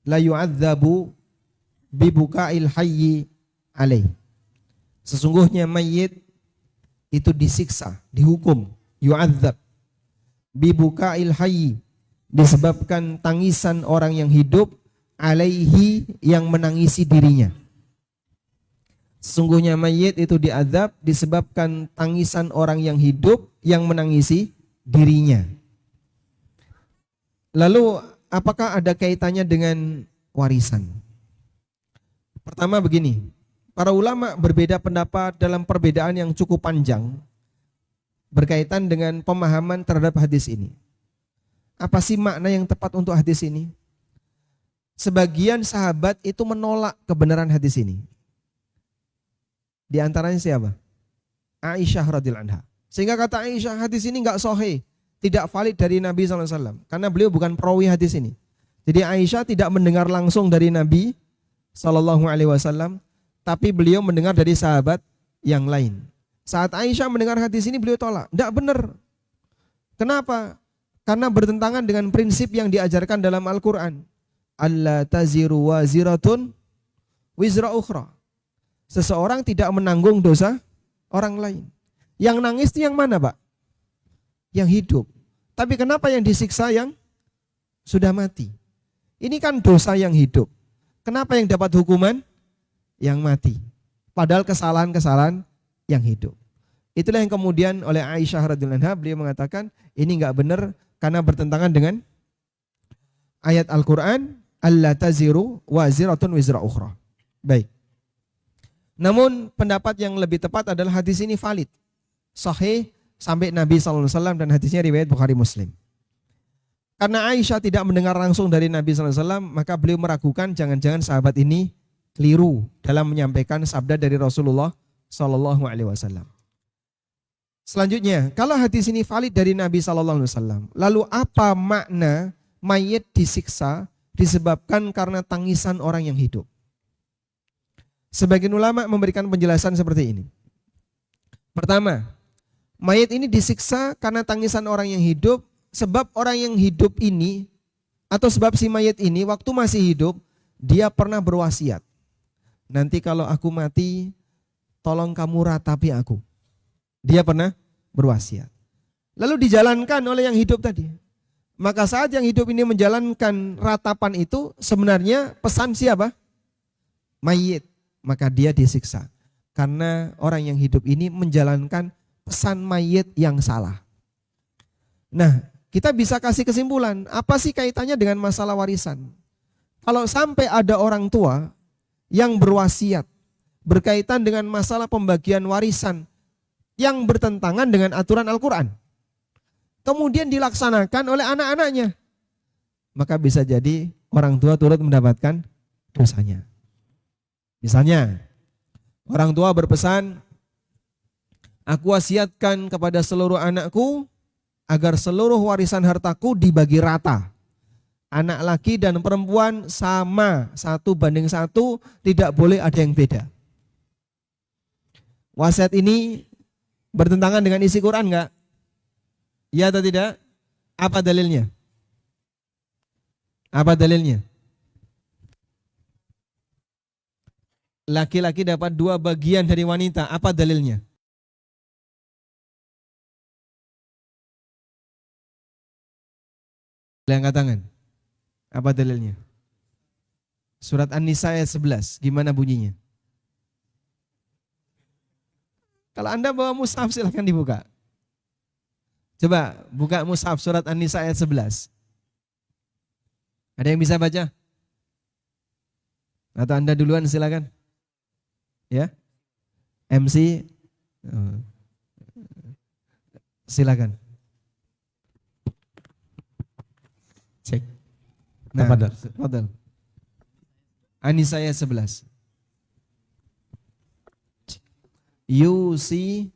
la yu'adzabu bi buka'il hayyi alaih." Sesungguhnya mayit itu disiksa, dihukum, yu'adzab bi buka'il hayyi, disebabkan tangisan orang yang hidup, alaihi, yang menangisi dirinya. Sesungguhnya mayit itu diazab disebabkan tangisan orang yang hidup yang menangisi dirinya. Lalu apakah ada kaitannya dengan warisan? Pertama begini, para ulama berbeda pendapat dalam perbedaan yang cukup panjang berkaitan dengan pemahaman terhadap hadis ini. Apa sih makna yang tepat untuk hadis ini? Sebagian sahabat itu menolak kebenaran hadis ini. Di antaranya siapa? Aisyah radhiyallahu anha. Sehingga kata Aisyah, hadis ini enggak sahih, tidak valid dari Nabi SAW. Karena beliau bukan perawi hadis ini. Jadi Aisyah tidak mendengar langsung dari Nabi SAW, tapi beliau mendengar dari sahabat yang lain. Saat Aisyah mendengar hadis ini beliau tolak. Enggak benar. Kenapa? Karena bertentangan dengan prinsip yang diajarkan dalam Al-Quran. Alla taziru waziratun wizra ukhra. Seseorang tidak menanggung dosa orang lain. Yang nangis itu yang mana, Pak? Yang hidup. Tapi kenapa yang disiksa yang sudah mati? Ini kan dosa yang hidup. Kenapa yang dapat hukuman? Yang mati. Padahal kesalahan-kesalahan yang hidup. Itulah yang kemudian oleh Aisyah radhiyallahu anha, beliau mengatakan ini enggak benar karena bertentangan dengan ayat Al-Quran, alla taziru waziratun wizra ukhra. Baik. Namun pendapat yang lebih tepat adalah hadis ini valid, sahih sampai Nabi SAW dan hadisnya riwayat Bukhari Muslim. Karena Aisyah tidak mendengar langsung dari Nabi SAW, maka beliau meragukan jangan-jangan sahabat ini keliru dalam menyampaikan sabda dari Rasulullah SAW. Selanjutnya, kalau hadis ini valid dari Nabi SAW, lalu apa makna mayit disiksa disebabkan karena tangisan orang yang hidup? Sebagian ulama memberikan penjelasan seperti ini. Pertama, mayit ini disiksa karena tangisan orang yang hidup, sebab orang yang hidup ini, atau sebab si mayit ini waktu masih hidup, dia pernah berwasiat. Nanti kalau aku mati, tolong kamu ratapi aku. Dia pernah berwasiat. Lalu dijalankan oleh yang hidup tadi. Maka saat yang hidup ini menjalankan ratapan itu, sebenarnya pesan siapa? Mayit. Maka dia disiksa. Karena orang yang hidup ini menjalankan pesan mayit yang salah. Nah, kita bisa kasih kesimpulan, apa sih kaitannya dengan masalah warisan? Kalau sampai ada orang tua yang berwasiat berkaitan dengan masalah pembagian warisan yang bertentangan dengan aturan Al-Quran, kemudian dilaksanakan oleh anak-anaknya, maka bisa jadi orang tua turut mendapatkan dosanya. Misalnya, orang tua berpesan, aku wasiatkan kepada seluruh anakku agar seluruh warisan hartaku dibagi rata. Anak laki dan perempuan sama, 1:1, tidak boleh ada yang beda. Wasiat ini bertentangan dengan isi Quran enggak? Ya atau tidak? Apa dalilnya? Apa dalilnya? Laki-laki dapat 2 bagian dari wanita. Apa dalilnya? Angkat tangan. Apa dalilnya? Surat An-Nisa ayat 11. Gimana bunyinya? Kalau Anda bawa mushaf silahkan dibuka. Coba buka mushaf surat An-Nisa ayat 11. Ada yang bisa baca? Atau Anda duluan silakan. Ya, MC, silakan. Cek. Nah, Tafadhal. fadhal. An-Nisa ayat 11. Yusi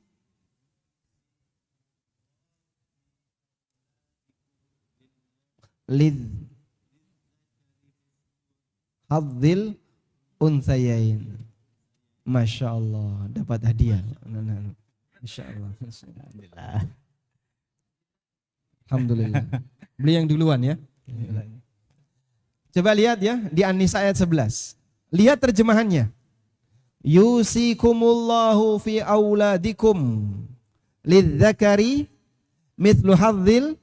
lid hadzil unthayain. Masya Allah, dapat hadiah. Masya Allah. Alhamdulillah. Alhamdulillah. Beli yang duluan ya. Coba lihat ya di An-Nisa ayat 11. Lihat terjemahannya. Yusikumullahu fi auladikum lidzakari mithlu hadzil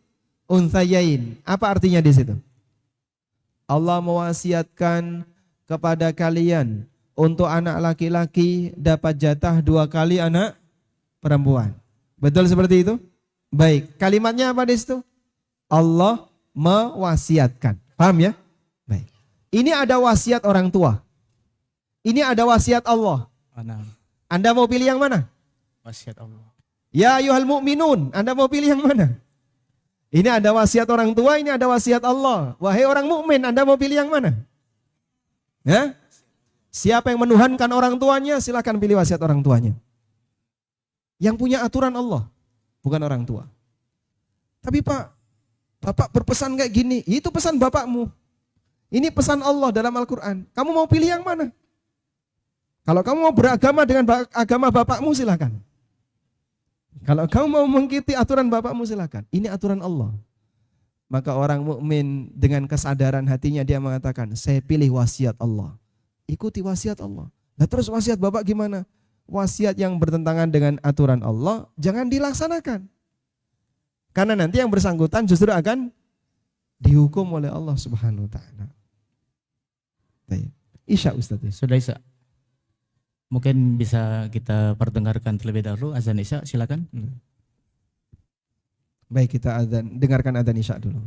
unthayain. Apa artinya di situ? Allah mewasiatkan kepada kalian untuk anak laki-laki dapat jatah 2 kali anak perempuan. Betul seperti itu? Baik, kalimatnya apa di situ? Allah mewasiatkan. Paham ya? Baik. Ini ada wasiat orang tua. Ini ada wasiat Allah. Anda mau pilih yang mana? Wasiat Allah. Ya ayyuhal mu'minun, Anda mau pilih yang mana? Ini ada wasiat orang tua, ini ada wasiat Allah. Wahai orang mukmin, Anda mau pilih yang mana? Ya? Siapa yang menuhankan orang tuanya, silakan pilih wasiat orang tuanya. Yang punya aturan Allah, bukan orang tua. Tapi Pak, Bapak berpesan kayak gini, itu pesan bapakmu. Ini pesan Allah dalam Al-Quran. Kamu mau pilih yang mana? Kalau kamu mau beragama dengan agama bapakmu, silakan. Kalau kamu mau mengikuti aturan bapakmu, silakan. Ini aturan Allah. Maka orang mukmin dengan kesadaran hatinya dia mengatakan, saya pilih wasiat Allah. Ikuti wasiat Allah. Nah terus wasiat bapak gimana? Wasiat yang bertentangan dengan aturan Allah jangan dilaksanakan. Karena nanti yang bersangkutan justru akan dihukum oleh Allah Subhanahu wa taala. Baik. Isya Ustaz ya. Sudah Isya. Mungkin bisa kita perdengarkan terlebih dahulu azan Isya, silakan. Baik, kita dengarkan adzan Isya dulu.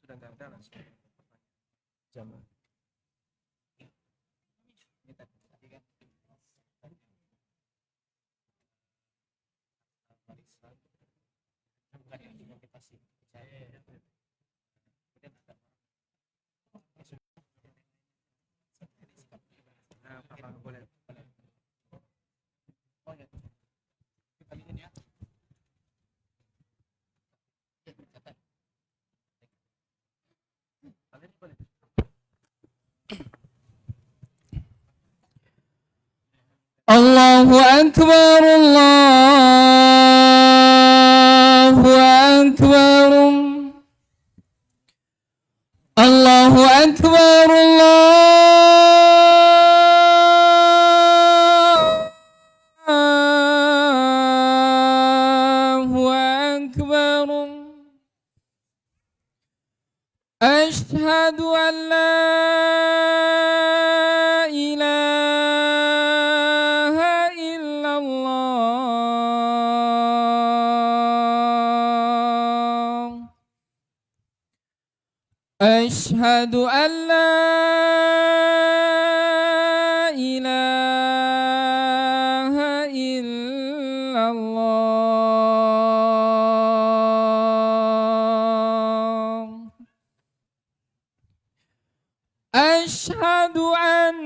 Sudah enggak ada jam. Allahu Akbar, Allahu Akbar, Allahu Akbar, Allahu Akbar. Ashhadu an la أشهد أن لا إله إلا الله أشهد أن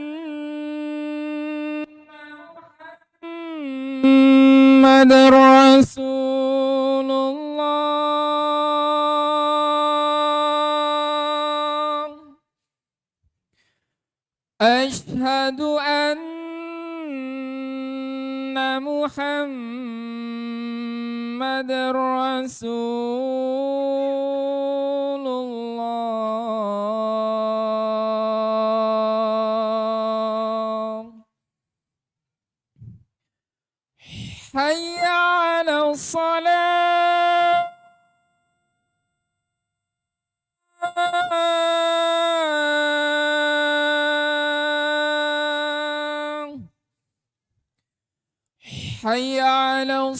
محمد رسول أشهد أن محمد رسول الله حي على الصلاة حي على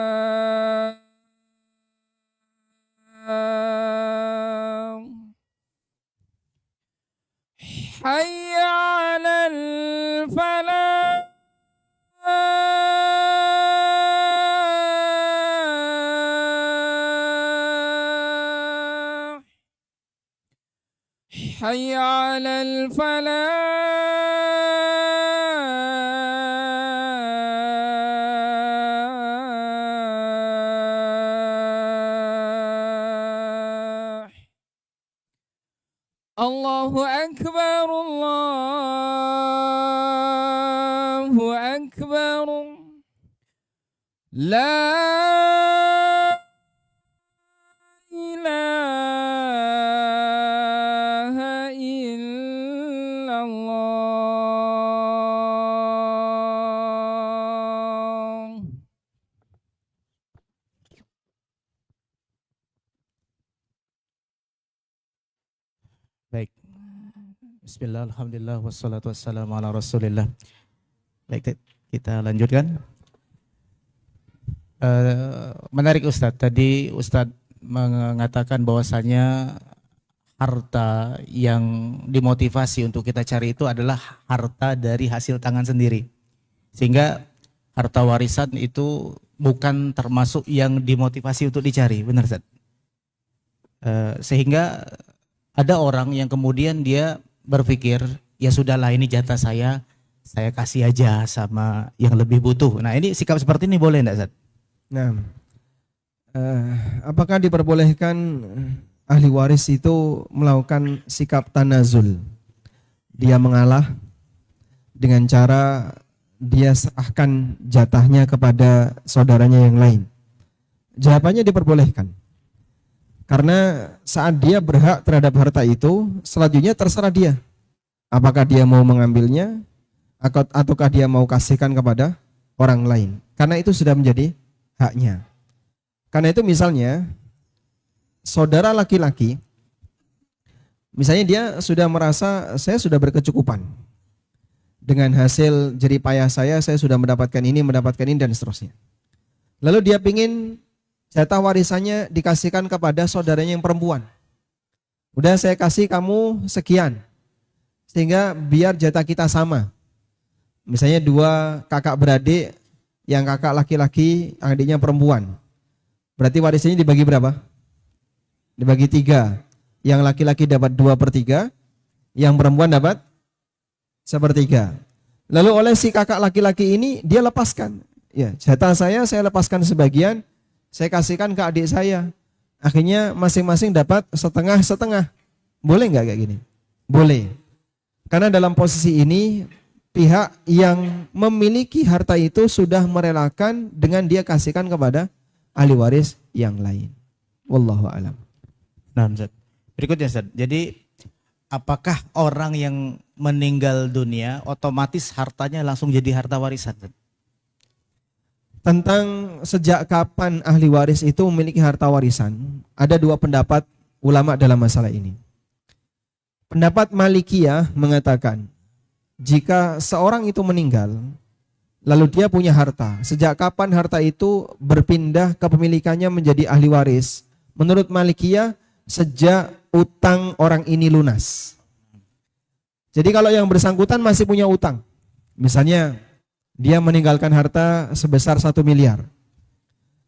الصلاة حي على الفلاح حي على الفلاح الله أكبر الله أكبر لا إله إلا الله. Baik. Bismillah, alhamdulillah, wassalatu wassalamu ala rasulillah. Baik, kita lanjutkan. Menarik Ustadz, tadi Ustadz mengatakan bahwasanya harta yang dimotivasi untuk kita cari itu adalah harta dari hasil tangan sendiri. Sehingga harta warisan itu bukan termasuk yang dimotivasi untuk dicari, benar Ustadz? Sehingga ada orang yang kemudian dia berpikir, ya sudahlah ini jatah saya kasih aja sama yang lebih butuh. Nah ini sikap seperti ini boleh enggak Ustadz? Nah, apakah diperbolehkan ahli waris itu melakukan sikap tanazul? Dia mengalah dengan cara dia serahkan jatahnya kepada saudaranya yang lain? Jawabannya diperbolehkan. Karena saat dia berhak terhadap harta itu, selanjutnya terserah dia. Apakah dia mau mengambilnya, ataukah dia mau kasihkan kepada orang lain. Karena itu sudah menjadi haknya. Karena itu misalnya, saudara laki-laki, misalnya dia sudah merasa, saya sudah berkecukupan. Dengan hasil jerih payah saya sudah mendapatkan ini, dan seterusnya. Lalu dia ingin jatah warisannya dikasihkan kepada saudaranya yang perempuan. Udah saya kasih kamu sekian, sehingga biar jatah kita sama. Misalnya 2 kakak beradik, yang kakak laki-laki, adiknya perempuan. Berarti warisannya dibagi berapa? Dibagi 3. Yang laki-laki dapat 2/3, yang perempuan dapat 1/3. Lalu oleh si kakak laki-laki ini dia lepaskan. Ya, jatah saya lepaskan sebagian, saya kasihkan ke adik saya. Akhirnya masing-masing dapat setengah-setengah. Boleh nggak kayak gini? Boleh. Karena dalam posisi ini pihak yang memiliki harta itu sudah merelakan dengan dia kasihkan kepada ahli waris yang lain. Wallahu a'lam. Nah, Ustaz. Berikutnya, Ustaz. Jadi apakah orang yang meninggal dunia otomatis hartanya langsung jadi harta warisan? Tentang sejak kapan ahli waris itu memiliki harta warisan, ada 2 pendapat ulama dalam masalah ini. Pendapat Malikiyah mengatakan, jika seorang itu meninggal, lalu dia punya harta, sejak kapan harta itu berpindah kepemilikannya menjadi ahli waris? Menurut Malikiyah, sejak utang orang ini lunas. Jadi kalau yang bersangkutan masih punya utang, misalnya dia meninggalkan harta sebesar 1 miliar,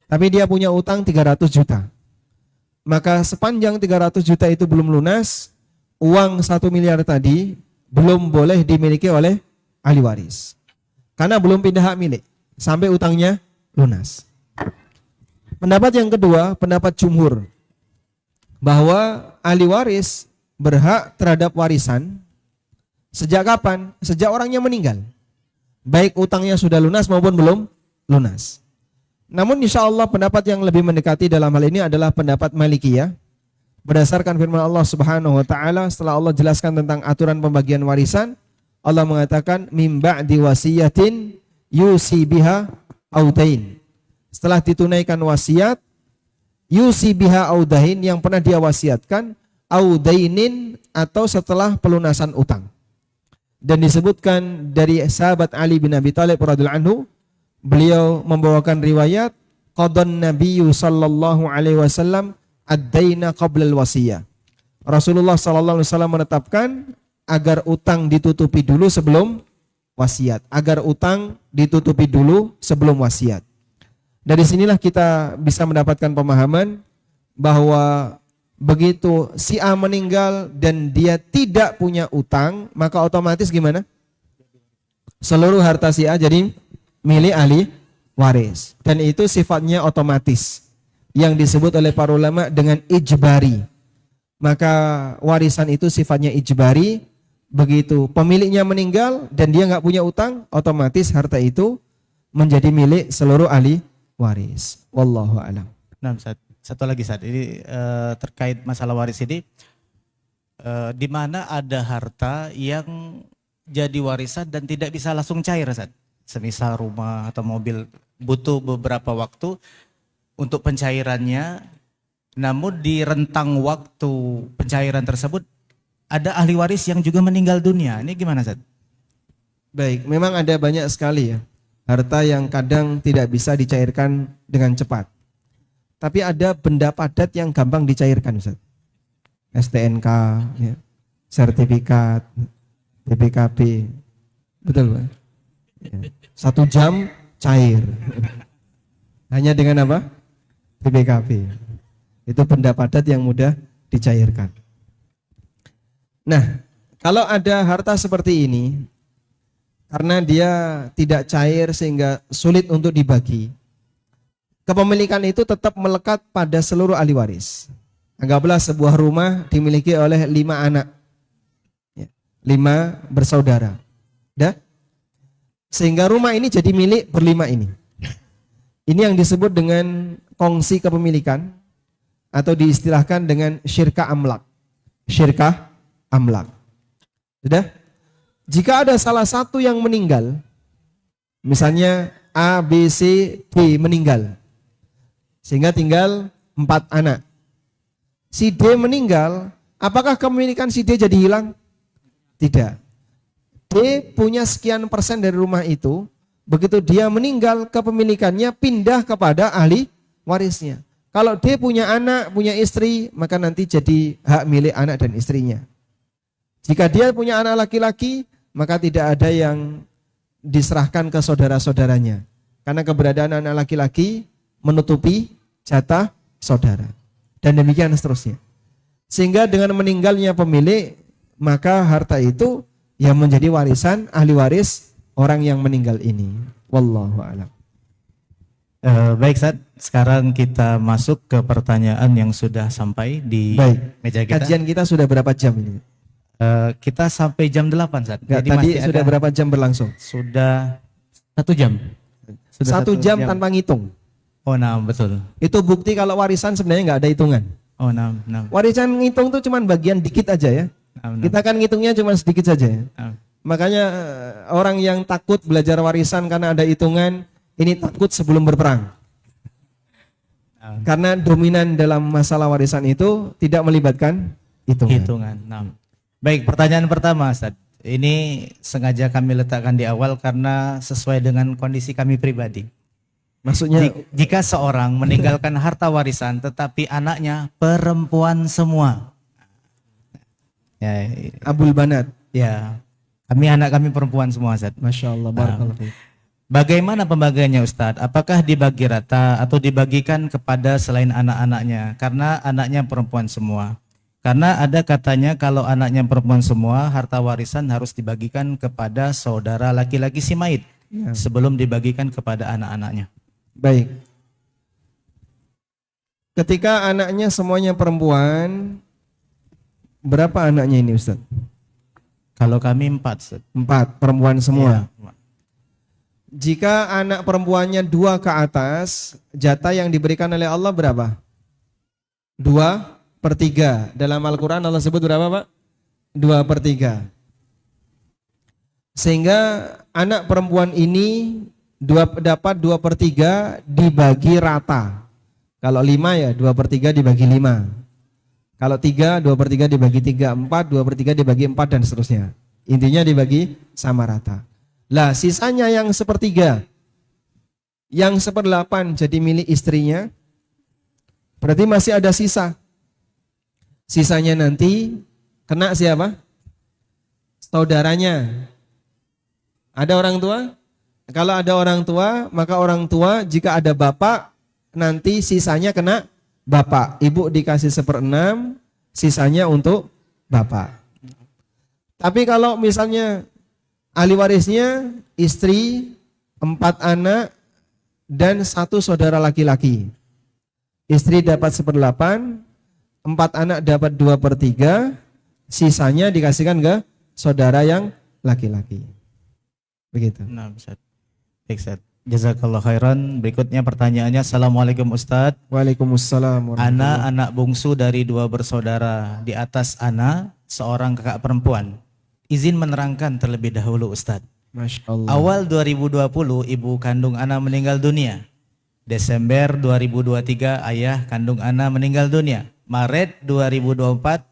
tapi dia punya utang 300 juta. Maka sepanjang 300 juta itu belum lunas, uang 1 miliar tadi belum boleh dimiliki oleh ahli waris. Karena belum pindah hak milik, sampai utangnya lunas. Pendapat yang kedua, pendapat jumhur, bahwa ahli waris berhak terhadap warisan sejak kapan? Sejak orangnya meninggal. Baik utangnya sudah lunas maupun belum lunas. Namun insya Allah pendapat yang lebih mendekati dalam hal ini adalah pendapat Malikiyah. Berdasarkan firman Allah Subhanahu wa taala, setelah Allah jelaskan tentang aturan pembagian warisan, Allah mengatakan mim ba'di wasiyatin yusi biha audain. Setelah ditunaikan wasiat, yusi biha audain, yang pernah dia wasiatkan, audainin, atau setelah pelunasan utang. Dan disebutkan dari sahabat Ali bin Abi Thalib radhiyallahu anhu, beliau membawakan riwayat qadan nabiyyu sallallahu alaihi wasallam ad-daina qabla al-wasiyah. Rasulullah sallallahu alaihi wasallam menetapkan agar utang ditutupi dulu sebelum wasiat, agar utang ditutupi dulu sebelum wasiat. Dari sinilah kita bisa mendapatkan pemahaman bahwa begitu si A meninggal dan dia tidak punya utang, maka otomatis gimana? Seluruh harta si A jadi milik ahli waris. Dan itu sifatnya otomatis, yang disebut oleh para ulama dengan ijbari. Maka warisan itu sifatnya ijbari. Begitu pemiliknya meninggal dan dia nggak punya utang, otomatis harta itu menjadi milik seluruh ahli waris. Wallahu a'lam. Nah, satu lagi saat ini terkait masalah waris ini, di mana ada harta yang jadi warisan dan tidak bisa langsung cair, Ustaz. Semisal rumah atau mobil butuh beberapa waktu untuk pencairannya, namun di rentang waktu pencairan tersebut ada ahli waris yang juga meninggal dunia. Ini gimana, Ustaz? Baik, memang ada banyak sekali ya harta yang kadang tidak bisa dicairkan dengan cepat. Tapi ada benda padat yang gampang dicairkan, Ustaz. STNK, ya, sertifikat, BPKB, betul Pak? Ya. 1 jam cair. Hanya dengan apa? BPKB. Itu benda padat yang mudah dicairkan. Nah, kalau ada harta seperti ini, karena dia tidak cair sehingga sulit untuk dibagi, kepemilikan itu tetap melekat pada seluruh ahli waris. Anggaplah sebuah rumah dimiliki oleh 5 anak, 5 bersaudara. Dah? Sehingga rumah ini jadi milik berlima ini. Ini yang disebut dengan kongsi kepemilikan atau diistilahkan dengan syirkah amlak. Syirkah amlak. Sudah? Jika ada salah satu yang meninggal, misalnya A, B, C, D meninggal, sehingga tinggal 4 anak. Si D meninggal, apakah kepemilikan si D jadi hilang? Tidak. D punya sekian persen dari rumah itu, begitu dia meninggal, kepemilikannya pindah kepada ahli warisnya. Kalau D punya anak, punya istri, maka nanti jadi hak milik anak dan istrinya. Jika dia punya anak laki-laki, maka tidak ada yang diserahkan ke saudara-saudaranya. Karena keberadaan anak laki-laki menutupi jatah saudara. Dan demikian seterusnya. Sehingga dengan meninggalnya pemilik, maka harta itu yang menjadi warisan ahli waris orang yang meninggal ini. Wallahu a'lam. Baik Ustaz, sekarang kita masuk ke pertanyaan yang sudah sampai di meja kita. Kajian kita sudah berapa jam ini? Kita sampai jam 8 Ustaz. Jadi tadi sudah berapa jam berlangsung? Sudah 1 jam. Sudah 1 jam tanpa ngitung. Oh nah, betul. Itu bukti kalau warisan sebenarnya nggak ada hitungan. Oh nah. Warisan ngitung tuh cuma bagian dikit aja ya. Kita kan ngitungnya cuma sedikit saja ya. Makanya orang yang takut belajar warisan karena ada hitungan, ini takut sebelum berperang. Karena dominan dalam masalah warisan itu tidak melibatkan hitungan. Nah. Baik, pertanyaan pertama Ustaz. Ini sengaja kami letakkan di awal karena sesuai dengan kondisi kami pribadi. Maksudnya jika seorang meninggalkan harta warisan tetapi anaknya perempuan semua. Ya, Abul Banat. Ya. Anak kami perempuan semua Ustaz. Masya Allah, barakallahu fiik. Bagaimana pembagiannya Ustadz? Apakah dibagi rata atau dibagikan kepada selain anak-anaknya? Karena anaknya perempuan semua. Karena ada katanya kalau anaknya perempuan semua, harta warisan harus dibagikan kepada saudara laki-laki si mayit sebelum dibagikan kepada anak-anaknya. Baik. Ketika anaknya semuanya perempuan, berapa anaknya ini Ustaz? Kalau kami 4 Ustaz. 4 perempuan semua. Ya. Jika anak perempuannya 2 ke atas, jatah yang diberikan oleh Allah berapa? 2/3. Dalam Al-Quran Allah sebut berapa Pak? 2/3. Sehingga anak perempuan ini dapat 2/3 dibagi rata. Kalau 5 ya 2/3 dibagi 5. Kalau 3, 2/3 dibagi 3, 4, 2/3 dibagi 4 dan seterusnya. Intinya dibagi sama rata. Lah sisanya yang 1/3, yang 1/8 jadi milik istrinya, berarti masih ada sisa. Sisanya nanti kena siapa? Saudaranya. Ada orang tua? Kalau ada orang tua, maka orang tua jika ada bapak, nanti sisanya kena bapak. Ibu dikasih 1/6, sisanya untuk bapak. Tapi kalau misalnya ahli warisnya istri, 4 anak, dan 1 saudara laki-laki. Istri dapat 1/8, 4 anak dapat 2/3, sisanya dikasihkan ke saudara yang laki-laki. Begitu. Nah, Ustaz. Baik, Ustaz. Jazakallah khairan. Berikutnya pertanyaannya, Assalamualaikum Ustaz. Waalaikumsalam. Anak bungsu dari 2 bersaudara. Di atas anak seorang kakak perempuan. Izin menerangkan terlebih dahulu Ustaz. Masya Allah. Awal 2020 ibu kandung Ana meninggal dunia. Desember 2023 ayah kandung Ana meninggal dunia. Maret 2024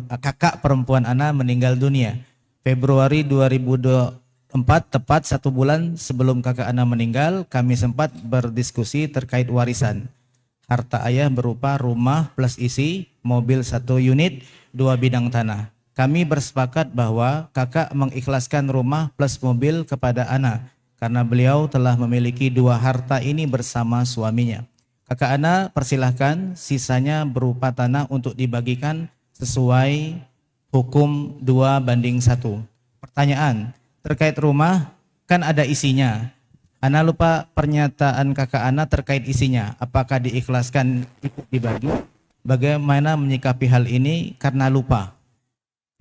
kakak perempuan Ana meninggal dunia. Februari 2024 tepat 1 bulan sebelum kakak Ana meninggal, kami sempat berdiskusi terkait warisan. Harta ayah berupa rumah plus isi, mobil 1 unit, 2 bidang tanah. Kami bersepakat bahwa kakak mengikhlaskan rumah plus mobil kepada Ana karena beliau telah memiliki 2 harta ini bersama suaminya. Kakak Ana persilahkan, sisanya berupa tanah untuk dibagikan sesuai hukum 2/1. Pertanyaan, terkait rumah kan ada isinya. Ana lupa pernyataan kakak Ana terkait isinya. Apakah diikhlaskan ikut dibagi? Bagaimana menyikapi hal ini karena lupa?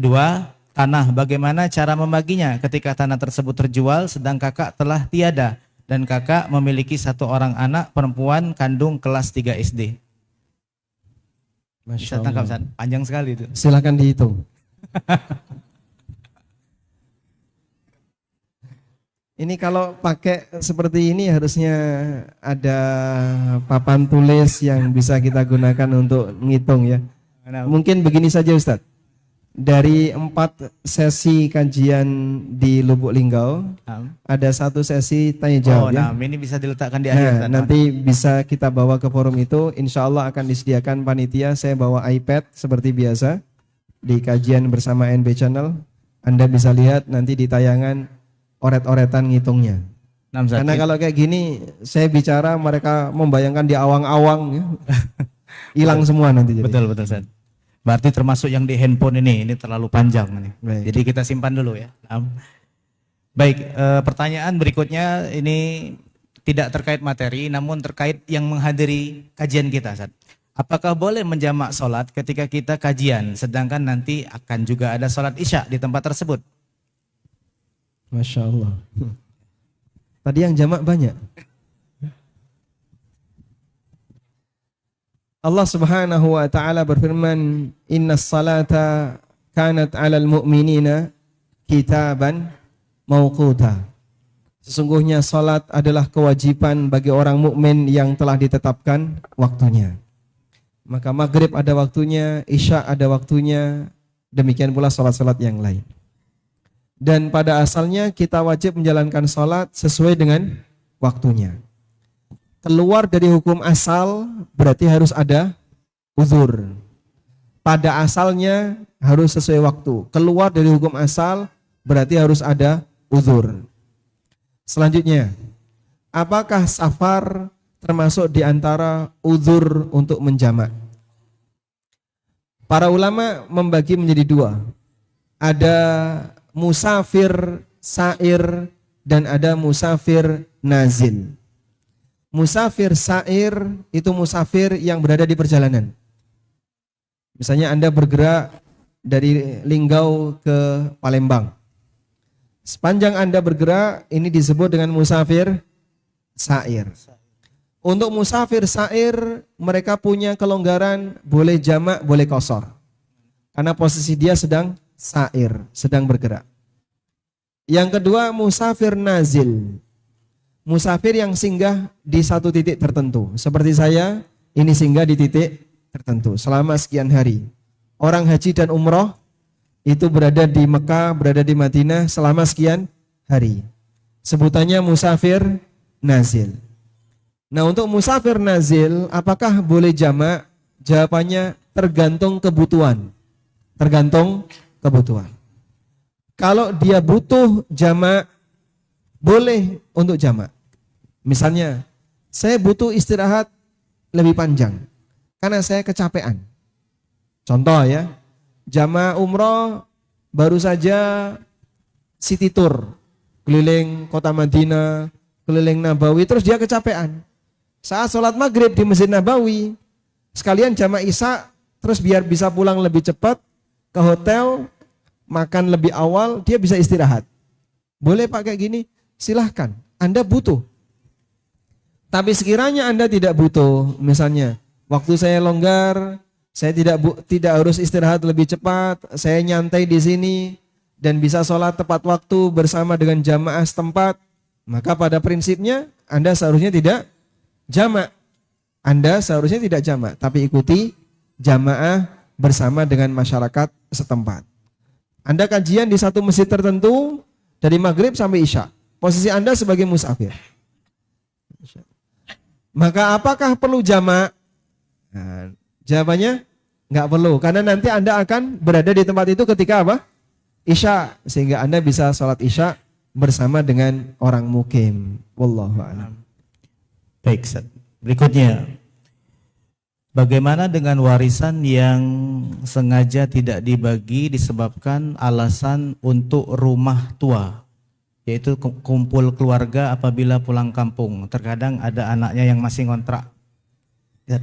2. tanah, bagaimana cara membaginya ketika tanah tersebut terjual sedang kakak telah tiada dan kakak memiliki satu orang anak perempuan kandung kelas 3 SD. Bisa Masya tangkap, Allah. Ustaz? Panjang sekali itu. Silakan dihitung. Ini kalau pakai seperti ini harusnya ada papan tulis yang bisa kita gunakan untuk ngitung ya. Mungkin begini saja Ustadz. Dari 4 sesi kajian di Lubuk Linggau, ada 1 sesi tanya jawab ya. Nah, ini bisa diletakkan di akhir. Ustaz. Nanti bisa kita bawa ke forum itu. Insya Allah akan disediakan panitia. Saya bawa iPad seperti biasa di kajian bersama NB Channel. Anda bisa lihat nanti di tayangan oret-oretan ngitungnya. Nah, Ustaz, Karena kalau kayak gini, saya bicara mereka membayangkan di awang-awang, ya. Hilang semua nanti. Jadi. betul Ustaz. Berarti termasuk yang di handphone ini terlalu panjang nih. Baik. Jadi kita simpan dulu ya. Baik, pertanyaan berikutnya ini tidak terkait materi, namun terkait yang menghadiri kajian kita, Ustaz. Apakah boleh menjamak sholat ketika kita kajian, sedangkan nanti akan juga ada sholat isya di tempat tersebut? Masya Allah. Tadi yang jamak banyak. Allah Subhanahu wa taala berfirman, "Innas salata kanat 'alal mu'minina kitaban mauquta." Sesungguhnya salat adalah kewajiban bagi orang mukmin yang telah ditetapkan waktunya. Maka maghrib ada waktunya, isya ada waktunya, demikian pula salat-salat yang lain. Dan pada asalnya kita wajib menjalankan salat sesuai dengan waktunya. Keluar dari hukum asal berarti harus ada uzur. Pada asalnya harus sesuai waktu. Keluar dari hukum asal berarti harus ada uzur. Selanjutnya, apakah safar termasuk di antara uzur untuk menjamak? Para ulama membagi menjadi 2. Ada musafir sair dan ada musafir nazil. Musafir sair itu musafir yang berada di perjalanan. Misalnya Anda bergerak dari Linggau ke Palembang. Sepanjang Anda bergerak, ini disebut dengan musafir sair. Untuk musafir sair, mereka punya kelonggaran, boleh jamak, boleh qashar. Karena posisi dia sedang sair, sedang bergerak. Yang kedua, musafir nazil. Musafir yang singgah di satu titik tertentu. Seperti saya, ini singgah di titik tertentu selama sekian hari. Orang haji dan umroh itu berada di Mekah, berada di Madinah selama sekian hari. Sebutannya musafir nazil. Nah, untuk musafir nazil, apakah boleh jamak? Jawabannya tergantung kebutuhan. Tergantung kebutuhan. Kalau dia butuh jamak, boleh untuk jamak. Misalnya, saya butuh istirahat lebih panjang karena saya kecapean. Contoh ya, jamaah umroh baru saja city tour, keliling kota Madinah, keliling Nabawi, terus dia kecapean. Saat sholat maghrib di Masjid Nabawi, sekalian jamaah isya, terus biar bisa pulang lebih cepat ke hotel, makan lebih awal, dia bisa istirahat. Boleh pakai gini? Silahkan, Anda butuh. Tapi sekiranya Anda tidak butuh, misalnya waktu saya longgar, saya tidak harus istirahat lebih cepat, saya nyantai di sini dan bisa sholat tepat waktu bersama dengan jamaah setempat, maka pada prinsipnya Anda seharusnya tidak jamak. Anda seharusnya tidak jamak, tapi ikuti jamaah bersama dengan masyarakat setempat. Anda kajian di satu masjid tertentu dari maghrib sampai isya. Posisi Anda sebagai musafir. Maka apakah perlu jamak? Nah, jawabannya nggak perlu. Karena nanti Anda akan berada di tempat itu ketika apa? Isya. Sehingga Anda bisa sholat isya bersama dengan orang mukim. Wallahu a'lam. Baik, Ustaz. Berikutnya, bagaimana dengan warisan yang sengaja tidak dibagi disebabkan alasan untuk rumah tua? Yaitu kumpul keluarga apabila pulang kampung. Terkadang ada anaknya yang masih ngontrak. Ya.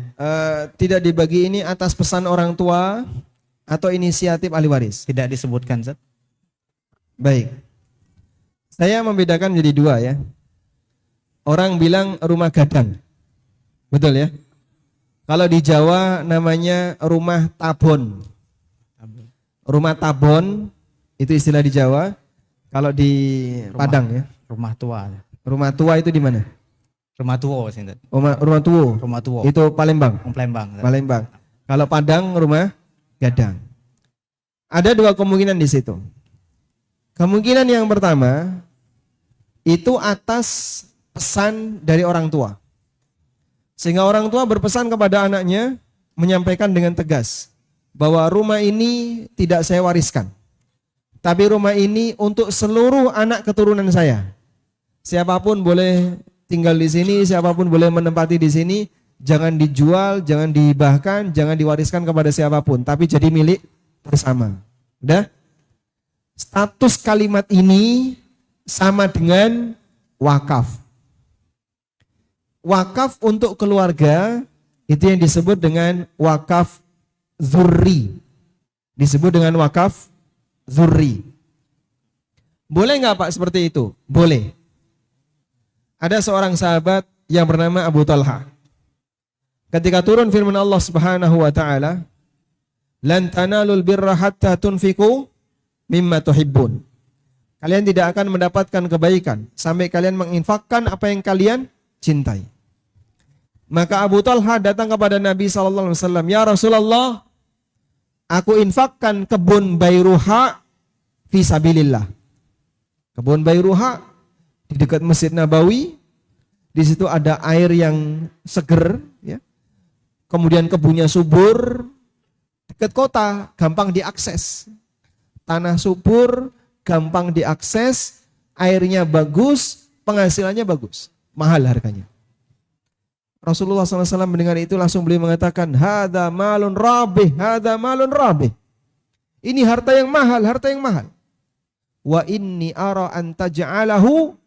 Tidak dibagi ini atas pesan orang tua atau inisiatif ahli waris? Tidak disebutkan, Ustaz. Baik. Saya membedakan menjadi dua ya. Orang bilang rumah gadang. Betul ya? Kalau di Jawa namanya rumah tabon. Rumah tabon itu istilah di Jawa. Kalau di Padang ya. Rumah tua. Rumah tua itu di mana? Rumah tua sinten. Rumah tua. Rumah tua. Itu Palembang. Palembang. Palembang. Kalau Padang rumah gadang. Ada dua kemungkinan di situ. Kemungkinan yang pertama itu atas pesan dari orang tua. Sehingga orang tua berpesan kepada anaknya menyampaikan dengan tegas bahwa rumah ini tidak saya wariskan. Tapi rumah ini untuk seluruh anak keturunan saya. Siapapun boleh tinggal di sini, siapapun boleh menempati di sini, jangan dijual, jangan dihibahkan, jangan diwariskan kepada siapapun, tapi jadi milik bersama. Udah? Status kalimat ini sama dengan wakaf. Wakaf untuk keluarga itu yang disebut dengan wakaf zurri. Disebut dengan wakaf zurri. Boleh nggak Pak seperti itu? Boleh. Ada seorang sahabat yang bernama Abu Talha. Ketika turun firman Allah Subhanahu wa taala, "Lan tanalul birra hatta tunfiqu mimma tuhibbun." Kalian tidak akan mendapatkan kebaikan sampai kalian menginfakkan apa yang kalian cintai. Maka Abu Talha datang kepada Nabi SAW, "Ya Rasulullah, aku infakkan kebun Bairuha fi sabilillah." Kebun Bairuha di dekat Masjid Nabawi, di situ ada air yang seger, ya. Kemudian kebunnya subur, dekat kota, gampang diakses. Tanah subur, gampang diakses, airnya bagus, penghasilannya bagus, mahal harganya. Rasulullah SAW mendengar itu langsung beliau mengatakan, "Hada malun rabih, hada malun rabih." Ini harta yang mahal, harta yang mahal. Wa inni ara an taj'alahu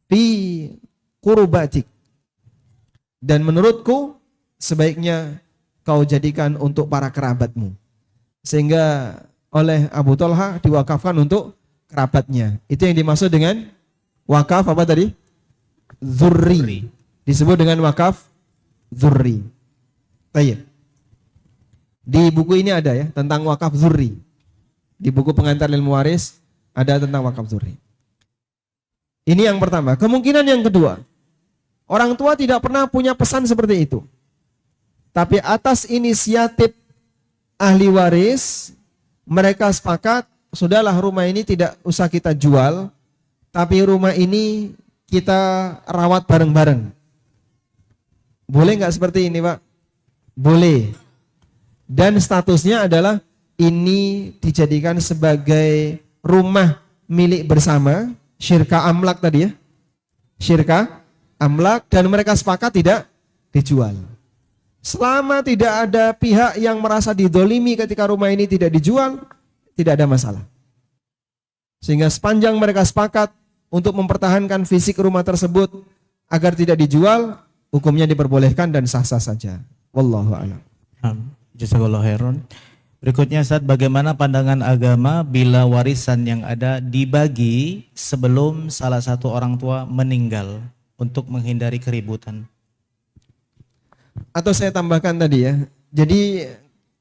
fi qurbatik. Dan menurutku sebaiknya kau jadikan untuk para kerabatmu. Sehingga oleh Abu Talha diwakafkan untuk kerabatnya. Itu yang dimaksud dengan wakaf apa tadi? Zurri. Disebut dengan wakaf zurri. Baik. Di buku ini ada ya tentang wakaf zurri. Di buku pengantar ilmu waris ada tentang wakaf zurri. Ini yang pertama. Kemungkinan yang kedua, orang tua tidak pernah punya pesan seperti itu. Tapi atas inisiatif ahli waris, mereka sepakat, sudahlah rumah ini tidak usah kita jual, tapi rumah ini kita rawat bareng-bareng. Boleh nggak seperti ini Pak? Boleh. Dan statusnya adalah ini dijadikan sebagai rumah milik bersama, syirka amlak tadi ya. Syirka amlak, dan mereka sepakat tidak dijual. Selama tidak ada pihak yang merasa didolimi ketika rumah ini tidak dijual, tidak ada masalah. Sehingga sepanjang mereka sepakat untuk mempertahankan fisik rumah tersebut agar tidak dijual, hukumnya diperbolehkan dan sah-sah saja. Wallahu a'lam. Jazakallahu khairan. Berikutnya Ustaz, bagaimana pandangan agama bila warisan yang ada dibagi sebelum salah satu orang tua meninggal untuk menghindari keributan? Atau saya tambahkan tadi ya. Jadi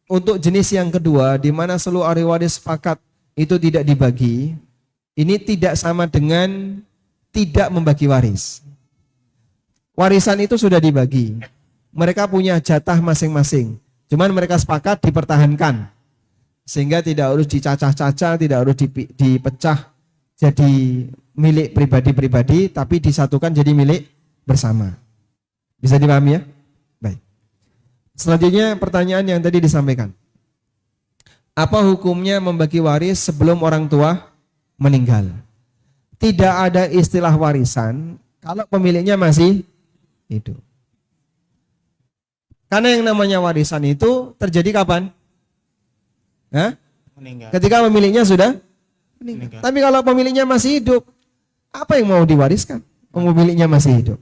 untuk jenis yang kedua di mana seluruh ahli waris sepakat itu tidak dibagi, ini tidak sama dengan tidak membagi waris. Warisan itu sudah dibagi. Mereka punya jatah masing-masing. Cuman mereka sepakat dipertahankan. Sehingga tidak harus dicacah-cacah, tidak harus dipecah jadi milik pribadi-pribadi, tapi disatukan jadi milik bersama. Bisa dipahami ya? Baik. Selanjutnya pertanyaan yang tadi disampaikan. Apa hukumnya membagi waris sebelum orang tua meninggal? Tidak ada istilah warisan kalau pemiliknya masih hidup. Karena yang namanya warisan itu terjadi kapan? Hah? Meninggal. Ketika pemiliknya sudah meninggal. Tapi kalau pemiliknya masih hidup, apa yang mau diwariskan? Pemiliknya masih hidup.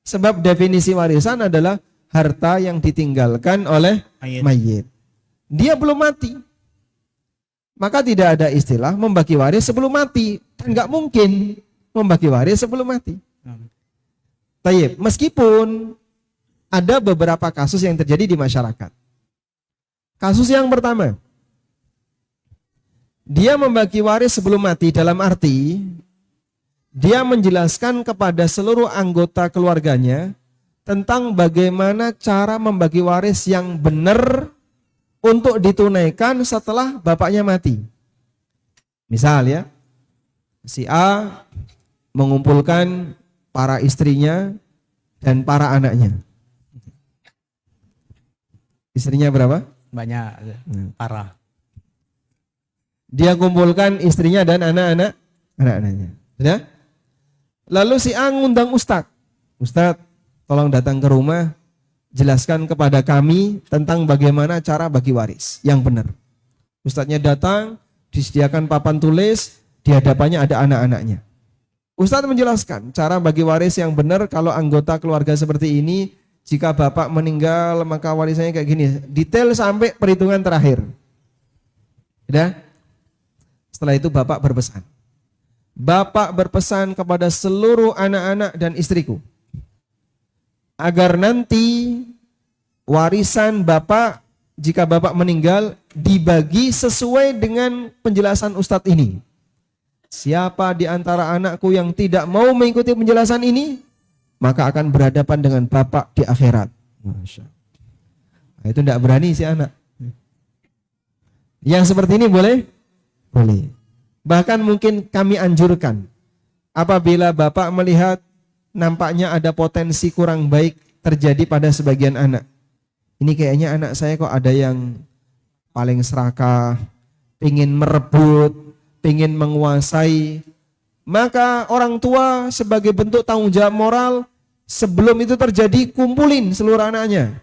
Sebab definisi warisan adalah harta yang ditinggalkan oleh mayit. Dia belum mati. maka tidak ada istilah membagi waris sebelum mati. Dan nggak mungkin membagi waris sebelum mati. Tayyib, meskipun ada beberapa kasus yang terjadi di masyarakat. Kasus yang pertama, dia membagi waris sebelum mati dalam arti dia menjelaskan kepada seluruh anggota keluarganya tentang bagaimana cara membagi waris yang benar untuk ditunaikan setelah bapaknya mati. Misal ya, si A mengumpulkan para istrinya dan para anaknya. Istrinya berapa? Banyak, parah. Dia kumpulkan istrinya dan anak-anaknya. Sudah? Lalu si A ngundang Ustadz. Ustadz, tolong datang ke rumah, jelaskan kepada kami tentang bagaimana cara bagi waris yang benar. Ustadznya datang, disediakan papan tulis, di hadapannya ada anak-anaknya. Ustadz menjelaskan cara bagi waris yang benar kalau anggota keluarga seperti ini, jika bapak meninggal maka warisannya kayak gini, detail sampai perhitungan terakhir. Sudah? Setelah itu bapak berpesan. Bapak berpesan kepada seluruh anak-anak dan istriku agar nanti warisan bapak jika bapak meninggal dibagi sesuai dengan penjelasan Ustadz ini. Siapa di antara anakku yang tidak mau mengikuti penjelasan ini, maka akan berhadapan dengan bapak di akhirat. Masya Allah. Nah, itu tidak berani si anak. Yang seperti ini boleh? Boleh. Bahkan mungkin kami anjurkan, apabila bapak melihat nampaknya ada potensi kurang baik terjadi pada sebagian anak. Ini kayaknya anak saya kok ada yang paling serakah, ingin merebut, ingin menguasai. Maka orang tua sebagai bentuk tanggung jawab moral, sebelum itu terjadi kumpulin seluruh anaknya.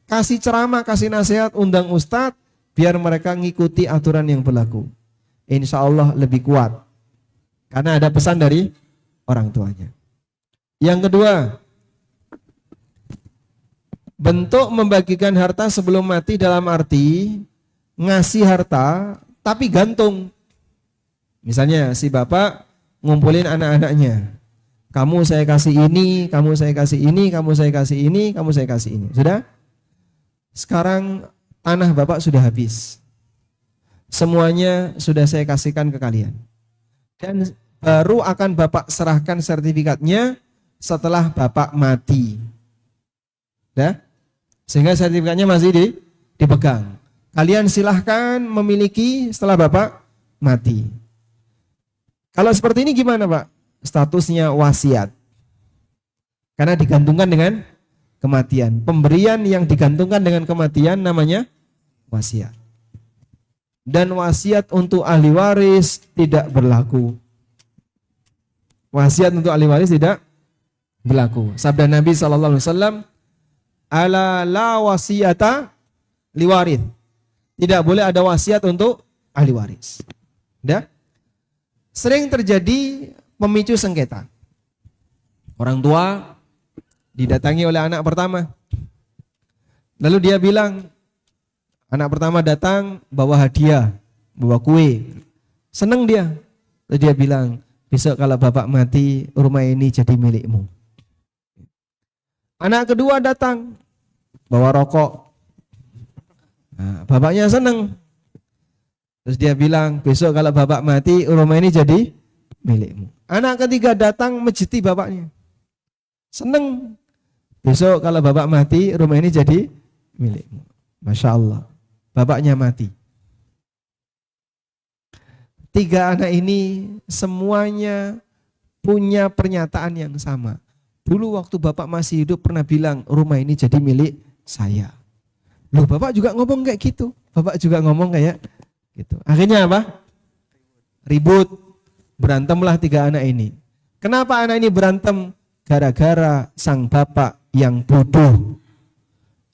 Kasih ceramah, kasih nasihat, undang ustadz, biar mereka ngikuti aturan yang berlaku. Insya Allah lebih kuat. Karena ada pesan dari orang tuanya. Yang kedua, bentuk membagikan harta sebelum mati dalam arti ngasih harta tapi gantung. Misalnya si bapak ngumpulin anak-anaknya. Kamu saya kasih ini, kamu saya kasih ini, kamu saya kasih ini, kamu saya kasih ini. Sudah? Sekarang tanah bapak sudah habis. Semuanya sudah saya kasihkan ke kalian. Dan baru akan bapak serahkan sertifikatnya setelah bapak mati. Ya? Sehingga sertifikatnya masih dipegang. Kalian silahkan memiliki setelah bapak mati. Kalau seperti ini gimana Pak? Statusnya wasiat. Karena digantungkan dengan kematian. Pemberian yang digantungkan dengan kematian namanya wasiat. Dan wasiat untuk ahli waris tidak berlaku. Wasiat untuk ahli waris tidak berlaku. Sabda Nabi SAW, ala la wasiyata liwarid. Tidak boleh ada wasiat untuk ahli waris. Udah? Sering terjadi pemicu sengketa. Orang tua didatangi oleh anak pertama. Lalu dia bilang, anak pertama datang bawa hadiah, bawa kue. Senang dia. Lalu dia bilang, besok kalau bapak mati, rumah ini jadi milikmu. Anak kedua datang, bawa rokok. Nah, bapaknya senang. Terus dia bilang, besok kalau bapak mati, rumah ini jadi milikmu. Anak ketiga datang mejeti bapaknya. Senang. Besok kalau bapak mati, rumah ini jadi milikmu. Masya Allah. Bapaknya mati. Tiga anak ini semuanya punya pernyataan yang sama. Dulu waktu bapak masih hidup pernah bilang, rumah ini jadi milik saya. Loh, bapak juga ngomong kayak gitu. Bapak juga ngomong kayak gitu. Akhirnya apa? Ribut. Berantemlah tiga anak ini. Kenapa anak ini berantem? Gara-gara sang bapak yang bodoh,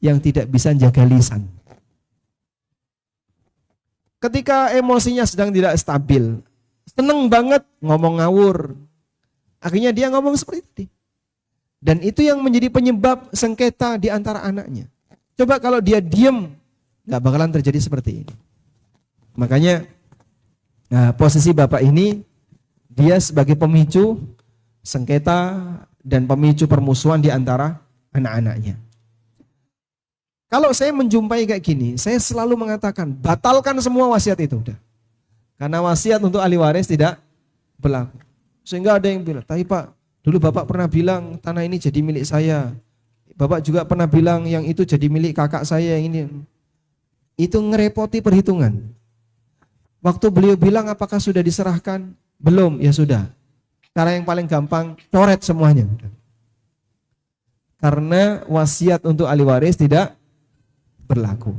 yang tidak bisa jaga lisan. Ketika emosinya sedang tidak stabil, seneng banget ngomong ngawur. Akhirnya dia ngomong seperti itu. Dan itu yang menjadi penyebab sengketa di antara anaknya. Coba kalau dia diem, gak bakalan terjadi seperti ini. Makanya Nah, posisi bapak ini dia sebagai pemicu sengketa dan pemicu permusuhan di antara anak-anaknya. Kalau saya menjumpai kayak gini, saya selalu mengatakan batalkan semua wasiat itu udah. Karena wasiat untuk ahli waris tidak berlaku. Sehingga ada yang bilang, "Tapi Pak, dulu Bapak pernah bilang tanah ini jadi milik saya. Bapak juga pernah bilang yang itu jadi milik kakak saya yang ini." Itu ngerepoti perhitungan. Waktu beliau bilang apakah sudah diserahkan? Belum, ya sudah. Cara yang paling gampang, coret semuanya. Karena wasiat untuk ahli waris tidak berlaku.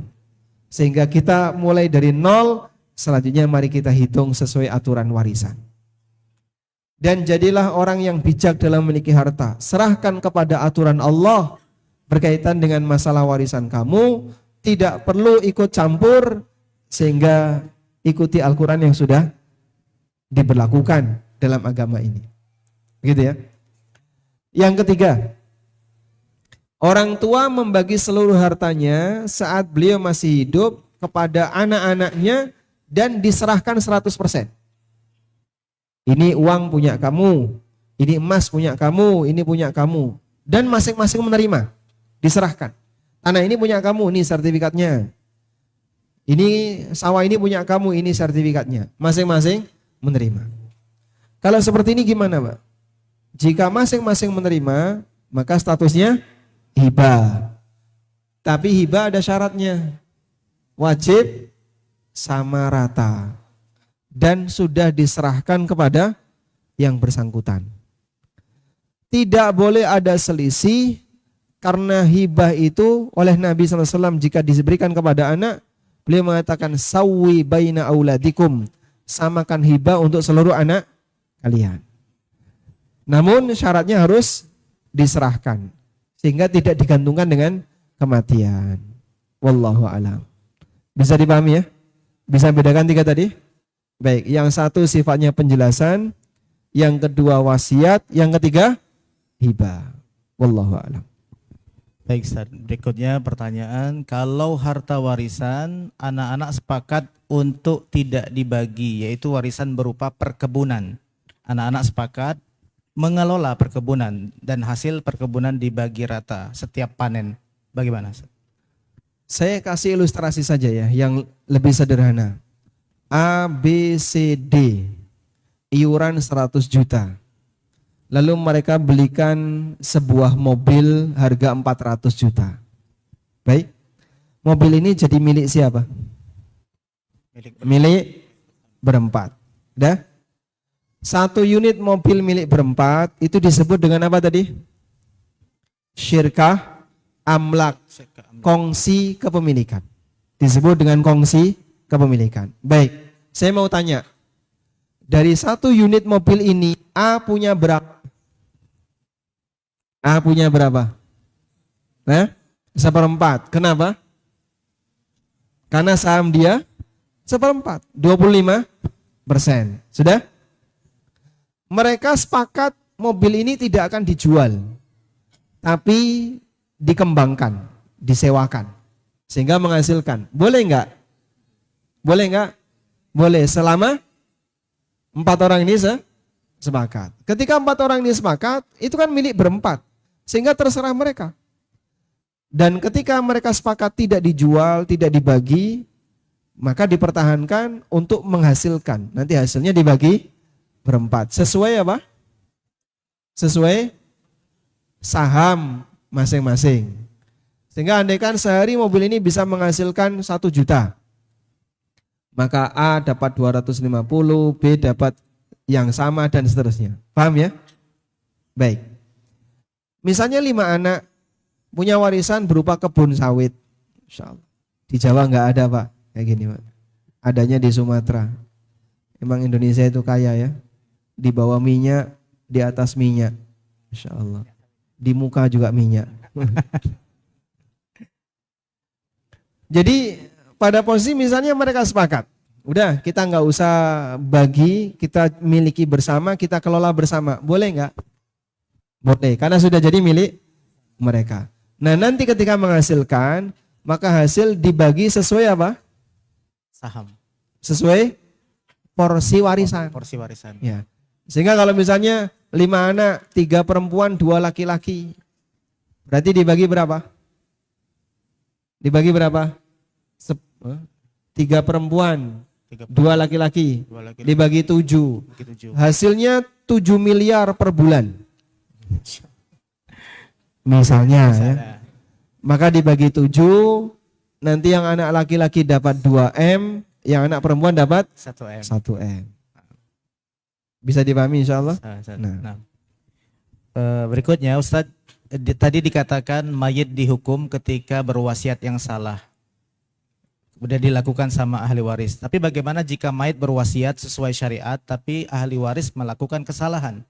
Sehingga kita mulai dari nol, selanjutnya mari kita hitung sesuai aturan warisan. Dan jadilah orang yang bijak dalam memiliki harta. Serahkan kepada aturan Allah berkaitan dengan masalah warisan kamu, tidak perlu ikut campur, sehingga ikuti Al-Quran yang sudah diberlakukan dalam agama ini. Begitu ya. Yang ketiga, orang tua membagi seluruh hartanya saat beliau masih hidup kepada anak-anaknya dan diserahkan 100%. Ini uang punya kamu, ini emas punya kamu, ini punya kamu. Dan masing-masing menerima, diserahkan. Tanah ini punya kamu, ini sertifikatnya. Ini sawah ini punya kamu, ini sertifikatnya. Masing-masing menerima. Kalau seperti ini gimana, Pak? Jika masing-masing menerima, maka statusnya hibah. Tapi hibah ada syaratnya. Wajib sama rata. Dan sudah diserahkan kepada yang bersangkutan. Tidak boleh ada selisih, karena hibah itu oleh Nabi SAW jika diberikan kepada anak, beliau mengatakan sawwi baina auladikum, samakan hibah untuk seluruh anak kalian. Namun syaratnya harus diserahkan sehingga tidak digantungkan dengan kematian. Wallahu a'lam. Bisa dipahami ya? Bisa bedakan tiga tadi? Baik, yang satu sifatnya penjelasan, yang kedua wasiat, yang ketiga hibah. Wallahu a'lam. Baik Ustaz, berikutnya pertanyaan, kalau harta warisan anak-anak sepakat untuk tidak dibagi, yaitu warisan berupa perkebunan. Anak-anak sepakat mengelola perkebunan dan hasil perkebunan dibagi rata setiap panen. Bagaimana Ustaz? Saya kasih ilustrasi saja ya, yang lebih sederhana. A, B, C, D, iuran 100 juta. Lalu mereka belikan sebuah mobil harga 400 juta. Baik, mobil ini jadi milik siapa? Milik berempat. Udah? Satu unit mobil milik berempat itu disebut dengan apa tadi? Syirkah amlak, kongsi kepemilikan. Disebut dengan kongsi kepemilikan. Baik, saya mau tanya. Dari satu unit mobil ini A punya berapa? A punya berapa? Seperempat. Kenapa? Karena saham dia seperempat, 25%. Sudah? Mereka sepakat mobil ini tidak akan dijual, tapi dikembangkan, disewakan, sehingga menghasilkan. Boleh enggak? Boleh enggak? Boleh, selama 4 orang ini sepakat. Ketika 4 orang ini sepakat, itu kan milik berempat. Sehingga terserah mereka. Dan ketika mereka sepakat tidak dijual, tidak dibagi, maka dipertahankan untuk menghasilkan. Nanti hasilnya dibagi berempat. Sesuai apa? Sesuai saham masing-masing. Sehingga andaikan sehari mobil ini bisa menghasilkan 1 juta. Maka A dapat 250, B dapat yang sama dan seterusnya. Paham ya? Baik. Misalnya 5 anak punya warisan berupa kebun sawit. Insyaallah. Di Jawa enggak ada, Pak. Kayak gini, Pak. Adanya di Sumatera. Emang Indonesia itu kaya ya. Di bawah minyak, di atas minyak. Insyaallah. Di muka juga minyak. Jadi pada posisi misalnya mereka sepakat. Udah, kita nggak usah bagi, kita miliki bersama, kita kelola bersama. Boleh nggak? Boleh, karena sudah jadi milik mereka. Nah, nanti ketika menghasilkan, maka hasil dibagi sesuai apa? Saham. Sesuai porsi warisan. Porsi warisan. Ya. Sehingga kalau misalnya 5 anak, 3 perempuan, 2 laki-laki. Berarti dibagi berapa? Dibagi berapa? 3 perempuan, 2 laki-laki. Dibagi 7. Hasilnya 7 miliar per bulan. Misalnya ya. Maka dibagi 7, nanti yang anak laki-laki dapat 2M, yang anak perempuan dapat 1M. 1M. Bisa dipahami insyaallah? Nah. Berikutnya Ustadz, tadi dikatakan mayit dihukum ketika berwasiat yang salah. Udah dilakukan sama ahli waris. Tapi bagaimana jika mayit berwasiat sesuai syariat tapi ahli waris melakukan kesalahan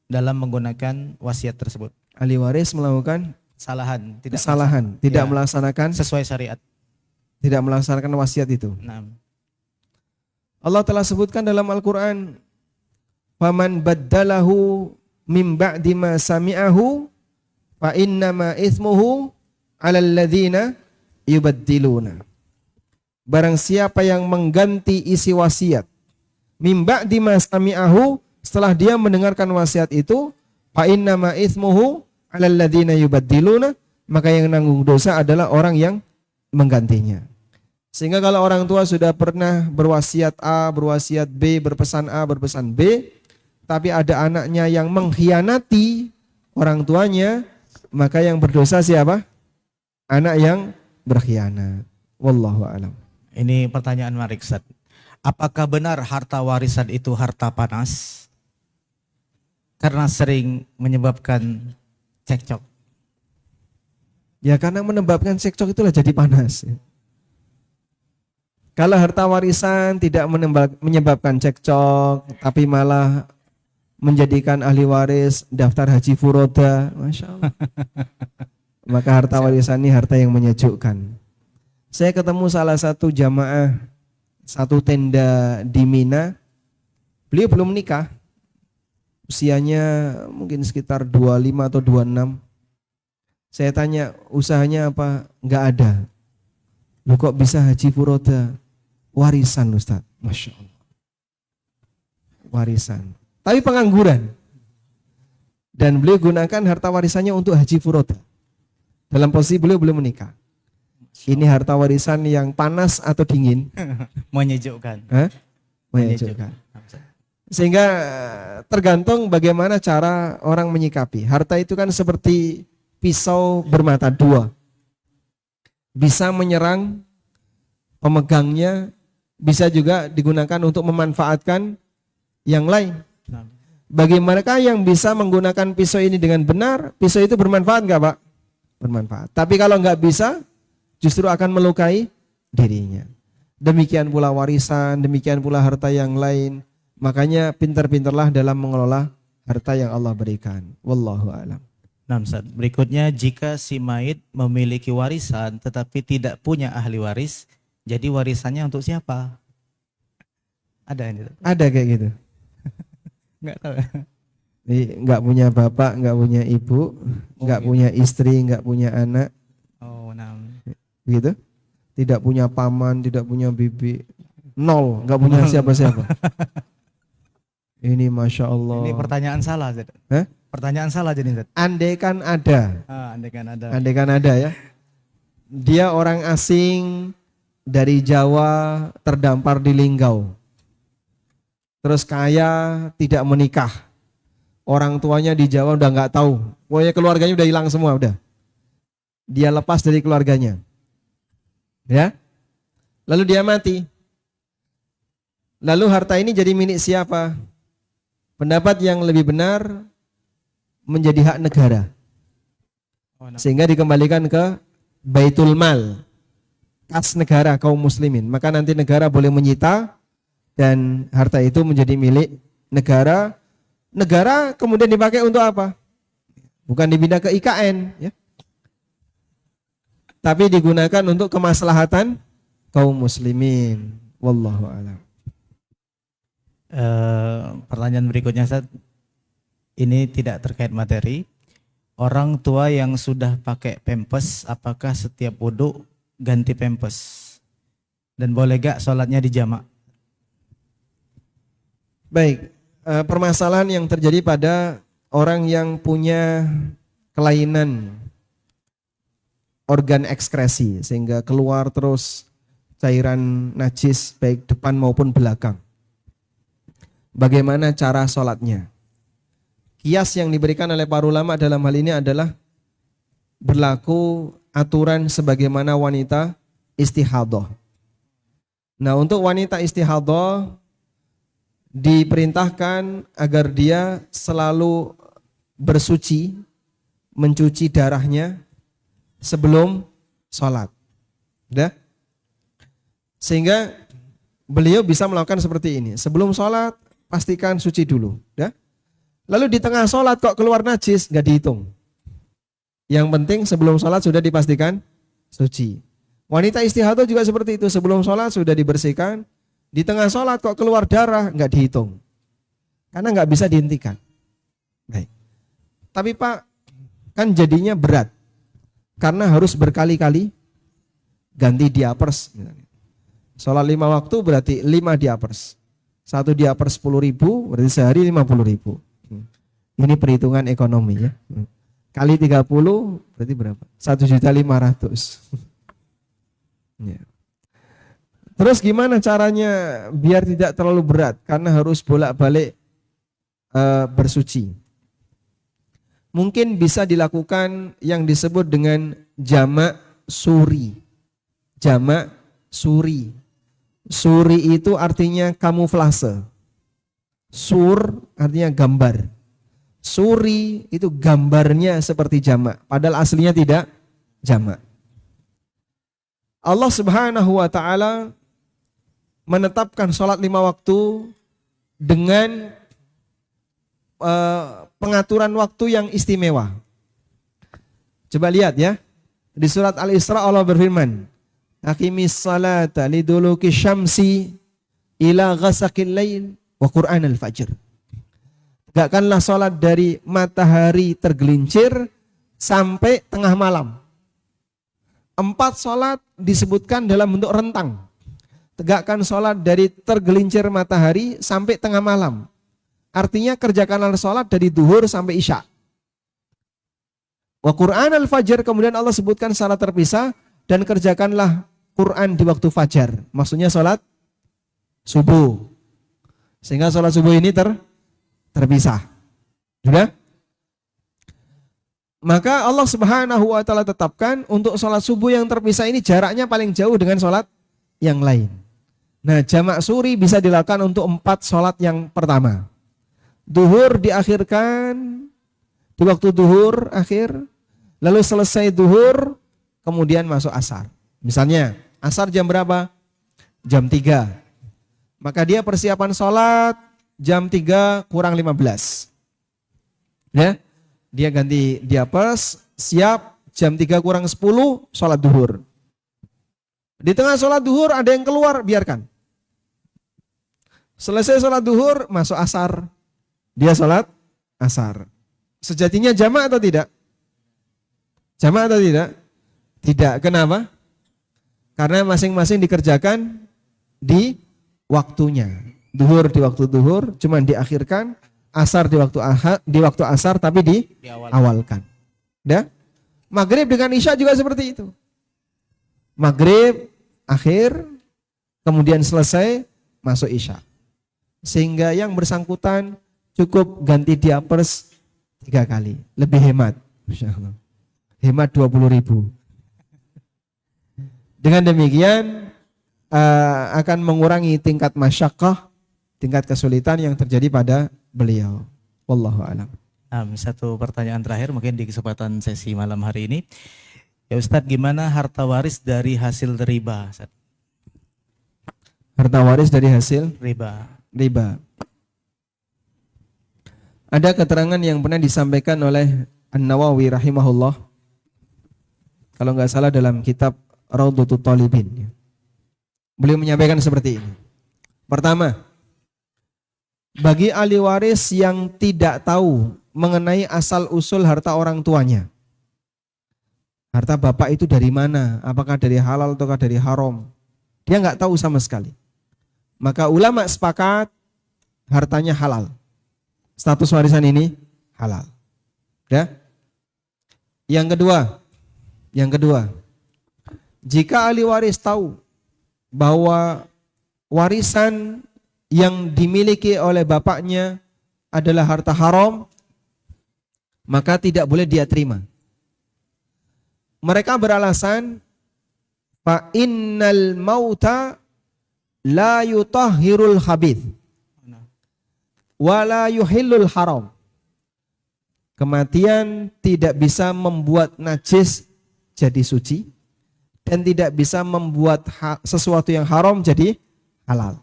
dalam menggunakan wasiat tersebut? Ahli waris melakukan kesalahan, tidak melaksanakan sesuai syariat. Tidak melaksanakan wasiat itu. Nah. Allah telah sebutkan dalam Al-Qur'an, "Faman baddalahu mim ba'di ma sami'ahu fa innama itsmuhu 'alal ladzina yubaddiluna." Barang siapa yang mengganti isi wasiat mim ba'di ma sami'ahu, setelah dia mendengarkan wasiat itu, fa innama itsmuhu 'alal ladzina yubaddiluna, maka yang nanggung dosa adalah orang yang menggantinya. Sehingga kalau orang tua sudah pernah berwasiat A, berwasiat B, berpesan A, berpesan B, tapi ada anaknya yang mengkhianati orang tuanya, maka yang berdosa siapa? Anak yang berkhianat. Wallahu a'lam. Ini pertanyaan menarik, Ustaz. Apakah benar harta warisan itu harta panas? Karena sering menyebabkan cekcok. Ya karena menyebabkan cekcok itulah jadi panas. Kalau harta warisan tidak menyebabkan cekcok, tapi malah menjadikan ahli waris daftar haji furoda, Masya Allah. Maka harta warisan ini harta yang menyejukkan. Saya ketemu salah satu jamaah, satu tenda di Mina. Beliau belum menikah, usianya mungkin sekitar 25 atau 26. Saya tanya, usahanya apa? Enggak ada. Lu kok bisa haji furoda? Warisan Ustaz. Masya Allah. Warisan. Tapi pengangguran. Dan beliau gunakan harta warisannya untuk haji furoda. Dalam posisi beliau belum menikah. Ini harta warisan yang panas atau dingin? Menyejukkan. Menyejukkan. Sehingga tergantung bagaimana cara orang menyikapi. Harta itu kan seperti pisau bermata dua. Bisa menyerang pemegangnya, bisa juga digunakan untuk memanfaatkan yang lain. Bagaimanakah yang bisa menggunakan pisau ini dengan benar? Pisau itu bermanfaat nggak, Pak? Bermanfaat. Tapi kalau nggak bisa, justru akan melukai dirinya. Demikian pula warisan, demikian pula harta yang lain. Makanya pintar-pintarlah dalam mengelola harta yang Allah berikan. Wallahu a'lam. Nah, Ustaz, berikutnya jika si mayit memiliki warisan tetapi tidak punya ahli waris, jadi warisannya untuk siapa? Ada ini? Ada kayak gitu. Enggak tahu. Enggak punya bapak, enggak punya ibu, enggak punya istri, enggak punya anak. Oh, nah. Gitu. Tidak punya paman, tidak punya bibi. Nol, enggak punya siapa-siapa. Ini Masya Allah. Ini pertanyaan salah, Zed. Pertanyaan salah jadi, Zed. Andaikan ada. Andaikan ada. Andaikan ada ya. Dia orang asing dari Jawa terdampar di Linggau. Terus kaya, tidak menikah. Orang tuanya di Jawa udah nggak tahu. Pokoknya keluarganya udah hilang semua udah. Dia lepas dari keluarganya. Ya. Lalu dia mati. Lalu harta ini jadi milik siapa? Pendapat yang lebih benar menjadi hak negara. Sehingga dikembalikan ke Baitul Mal, kas negara kaum muslimin. Maka nanti negara boleh menyita dan harta itu menjadi milik negara. Negara kemudian dipakai untuk apa? Bukan dipindah ke IKN, ya. Tapi digunakan untuk kemaslahatan kaum muslimin. Wallahu a'lam. Pertanyaan berikutnya, Ustaz. Ini tidak terkait materi. Orang tua yang sudah pakai pempes, apakah setiap wudhu ganti pempes? Dan boleh gak sholatnya di jamak? Baik, permasalahan yang terjadi pada orang yang punya kelainan organ ekskresi sehingga keluar terus cairan najis baik depan maupun belakang. Bagaimana cara sholatnya? Kias yang diberikan oleh para ulama dalam hal ini adalah berlaku aturan sebagaimana wanita istihadah. Nah, untuk wanita istihadah diperintahkan agar dia selalu bersuci, mencuci darahnya sebelum sholat. Udah? Sehingga beliau bisa melakukan seperti ini. Sebelum sholat, pastikan suci dulu. Udah? Lalu di tengah sholat kok keluar najis, nggak dihitung. Yang penting sebelum sholat sudah dipastikan suci. Wanita istihadah juga seperti itu. Sebelum sholat sudah dibersihkan. Di tengah sholat kok keluar darah, nggak dihitung. Karena nggak bisa dihentikan. Baik. Tapi Pak, kan jadinya berat. Karena harus berkali-kali ganti diapers. Sholat 5 waktu berarti 5 diapers. 1 diapers 10.000, berarti sehari 50.000. Ini perhitungan ekonomi ya. Kali 30 berarti berapa? 1.500.000. Ya. Terus gimana caranya biar tidak terlalu berat? Karena harus bolak-balik bersuci. Mungkin bisa dilakukan yang disebut dengan jamak suri. Jamak suri. Suri itu artinya kamuflase. Sur artinya gambar. Suri itu gambarnya seperti jamak. Padahal aslinya tidak jamak. Allah Subhanahu wa ta'ala menetapkan sholat 5 waktu dengan pengaturan waktu yang istimewa. Coba lihat ya. Di surat Al-Isra Allah berfirman, Aqimis salata liduluki syamsi ila ghasaqil lail wa Qur'an al-fajr. Tegakkanlah sholat dari matahari tergelincir sampai tengah malam. 4 sholat disebutkan dalam bentuk rentang. Tegakkan sholat dari tergelincir matahari sampai tengah malam. Artinya kerjakanlah sholat dari duhur sampai isya. Wa Qur'an al-fajr, kemudian Allah sebutkan secara terpisah, dan kerjakanlah Quran di waktu fajar. Maksudnya sholat subuh. Sehingga sholat subuh ini terpisah. Sudah? Maka Allah Subhanahu wa ta'ala tetapkan untuk sholat subuh yang terpisah ini jaraknya paling jauh dengan sholat yang lain. Nah, jamak suri bisa dilakukan untuk 4 sholat yang pertama. Duhur diakhirkan di waktu duhur akhir, lalu selesai duhur, kemudian masuk asar. Misalnya, asar jam berapa? Jam 3. Maka dia persiapan sholat jam 3 kurang 15. Ya, dia ganti diapers, siap jam 3 kurang 10 sholat duhur. Di tengah sholat duhur ada yang keluar, biarkan. Selesai sholat duhur, masuk asar. Dia sholat asar. Sejatinya jamak atau tidak? Jamak atau tidak? Tidak. Kenapa? Karena masing-masing dikerjakan di waktunya. Duhur di waktu duhur, cuman diakhirkan. Asar di waktu asar, tapi diawalkan. Ya? Maghrib dengan isya juga seperti itu. Maghrib akhir, kemudian selesai, masuk isya. Sehingga yang bersangkutan cukup ganti diapers 3 kali. Lebih hemat. Hemat 20.000. Dengan demikian akan mengurangi tingkat masyaqqah, tingkat kesulitan yang terjadi pada beliau. Wallahu a'lam. Satu pertanyaan terakhir mungkin di kesempatan sesi malam hari ini. Ya Ustadz, gimana harta waris dari hasil riba? Ustadz? Harta waris dari hasil Riba. Ada keterangan yang pernah disampaikan oleh An-Nawawi rahimahullah, kalau nggak salah dalam kitab Raudhatul Talibin. Beliau menyampaikan seperti ini. Pertama, bagi ahli waris yang tidak tahu mengenai asal-usul harta orang tuanya, harta bapak itu dari mana, apakah dari halal atau dari haram, dia nggak tahu sama sekali. Maka ulama sepakat hartanya halal. Status warisan ini halal. Ya. Yang kedua, jika ahli waris tahu bahwa warisan yang dimiliki oleh bapaknya adalah harta haram, maka tidak boleh dia terima. Mereka beralasan, fa innal mauta la yutahhirul khabith wa la yuhillul haram. Kematian tidak bisa membuat najis jadi suci dan tidak bisa membuat sesuatu yang haram jadi halal.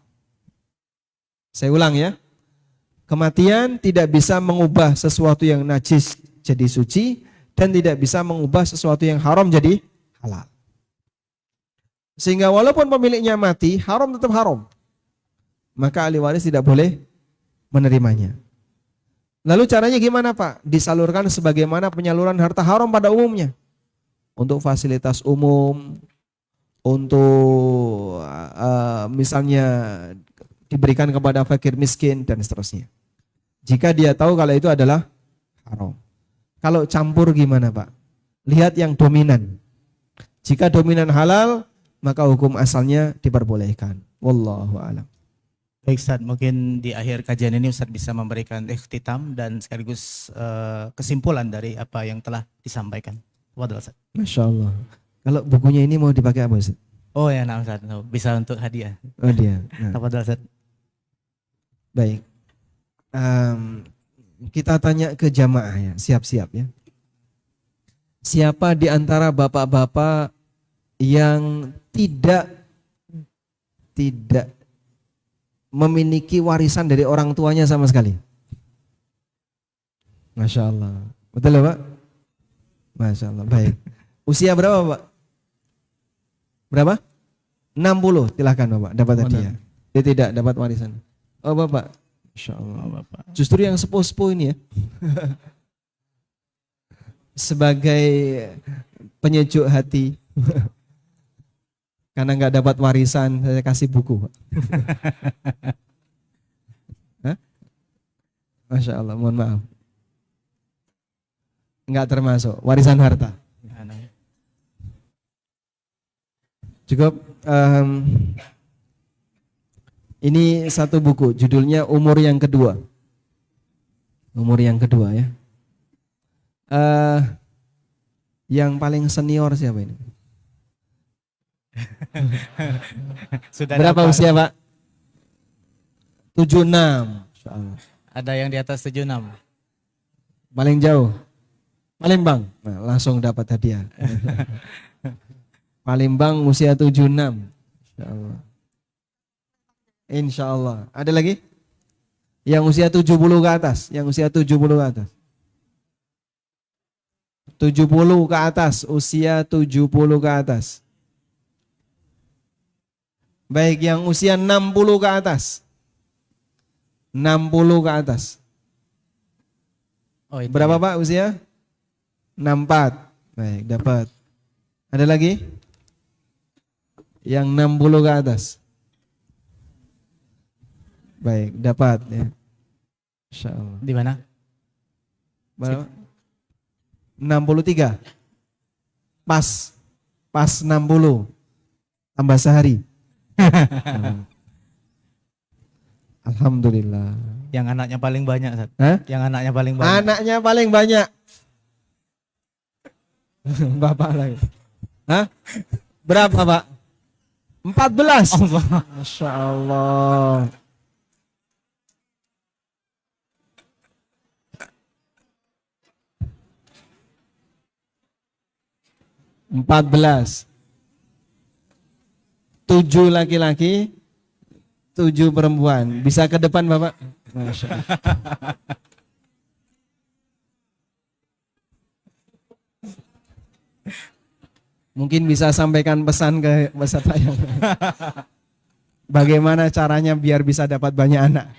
Saya ulang ya. Kematian tidak bisa mengubah sesuatu yang najis jadi suci dan tidak bisa mengubah sesuatu yang haram jadi halal. Sehingga walaupun pemiliknya mati, haram tetap haram. Maka ahli waris tidak boleh menerimanya. Lalu caranya gimana Pak? Disalurkan sebagaimana penyaluran harta haram pada umumnya. Untuk fasilitas umum, untuk misalnya diberikan kepada fakir miskin dan seterusnya. Jika dia tahu kalau itu adalah haram. Kalau campur gimana Pak? Lihat yang dominan. Jika dominan halal, maka hukum asalnya diperbolehkan. Wallahu a'lam. Baik Ustaz, mungkin di akhir kajian ini Ustaz bisa memberikan ikhtitam dan sekaligus kesimpulan dari apa yang telah disampaikan. Waduh Ustaz. Masya Allah. Kalau bukunya ini mau dipakai apa Ustaz? Oh ya, nah Ustaz, bisa untuk hadiah. Oh dia. Nah. Waduh Ustaz. Baik. Kita tanya ke jamaah ya, siap-siap ya. Siapa di antara bapak-bapak yang tidak memiliki warisan dari orang tuanya sama sekali? Masya Allah. Betul ya Pak? Masya Allah. Baik. Usia berapa Pak? Berapa? 60. Silahkan Bapak, dapat hadiah. Dia tidak dapat warisan. Oh Bapak. Masya Allah. Oh, Bapak. Justru yang sepuh-sepuh ini ya. Sebagai penyejuk hati. Karena nggak dapat warisan, saya kasih buku. Hah? Masya Allah, mohon maaf. Nggak termasuk warisan harta. Cukup. Ini satu buku, judulnya Umur yang Kedua. Umur yang kedua ya. Yang paling senior siapa ini? Sudah Berapa dapat. usia Pak? 76. Insyaallah. Ada yang di atas 76. Paling jauh Palembang. Nah, langsung dapat hadiah. Palembang usia 76. Insyaallah. Insyaallah. Ada lagi? Yang usia 70 ke atas, yang usia 70 ke atas. 70 ke atas, usia 70 ke atas. Baik, yang usia 60 ke atas. 60 ke atas. Oh, ini. Berapa Pak usia? 64. Baik, dapat. Ada lagi? Yang 60 ke atas. Baik, dapat ya. Insyaallah. Di mana? Berapa? 63. Pas 60. Tambah sehari. Alhamdulillah. Yang anaknya paling banyak, Ustaz. Hah? Yang anaknya paling banyak. Anaknya paling banyak. Bapak lagi. Hah? Berapa Pak? 14. Allah. Masya Allah. Empat belas. 7 laki-laki, 7 perempuan. Bisa ke depan Bapak? Masya Allah. Mungkin bisa sampaikan pesan ke peserta yang lain. Bagaimana caranya biar bisa dapat banyak anak?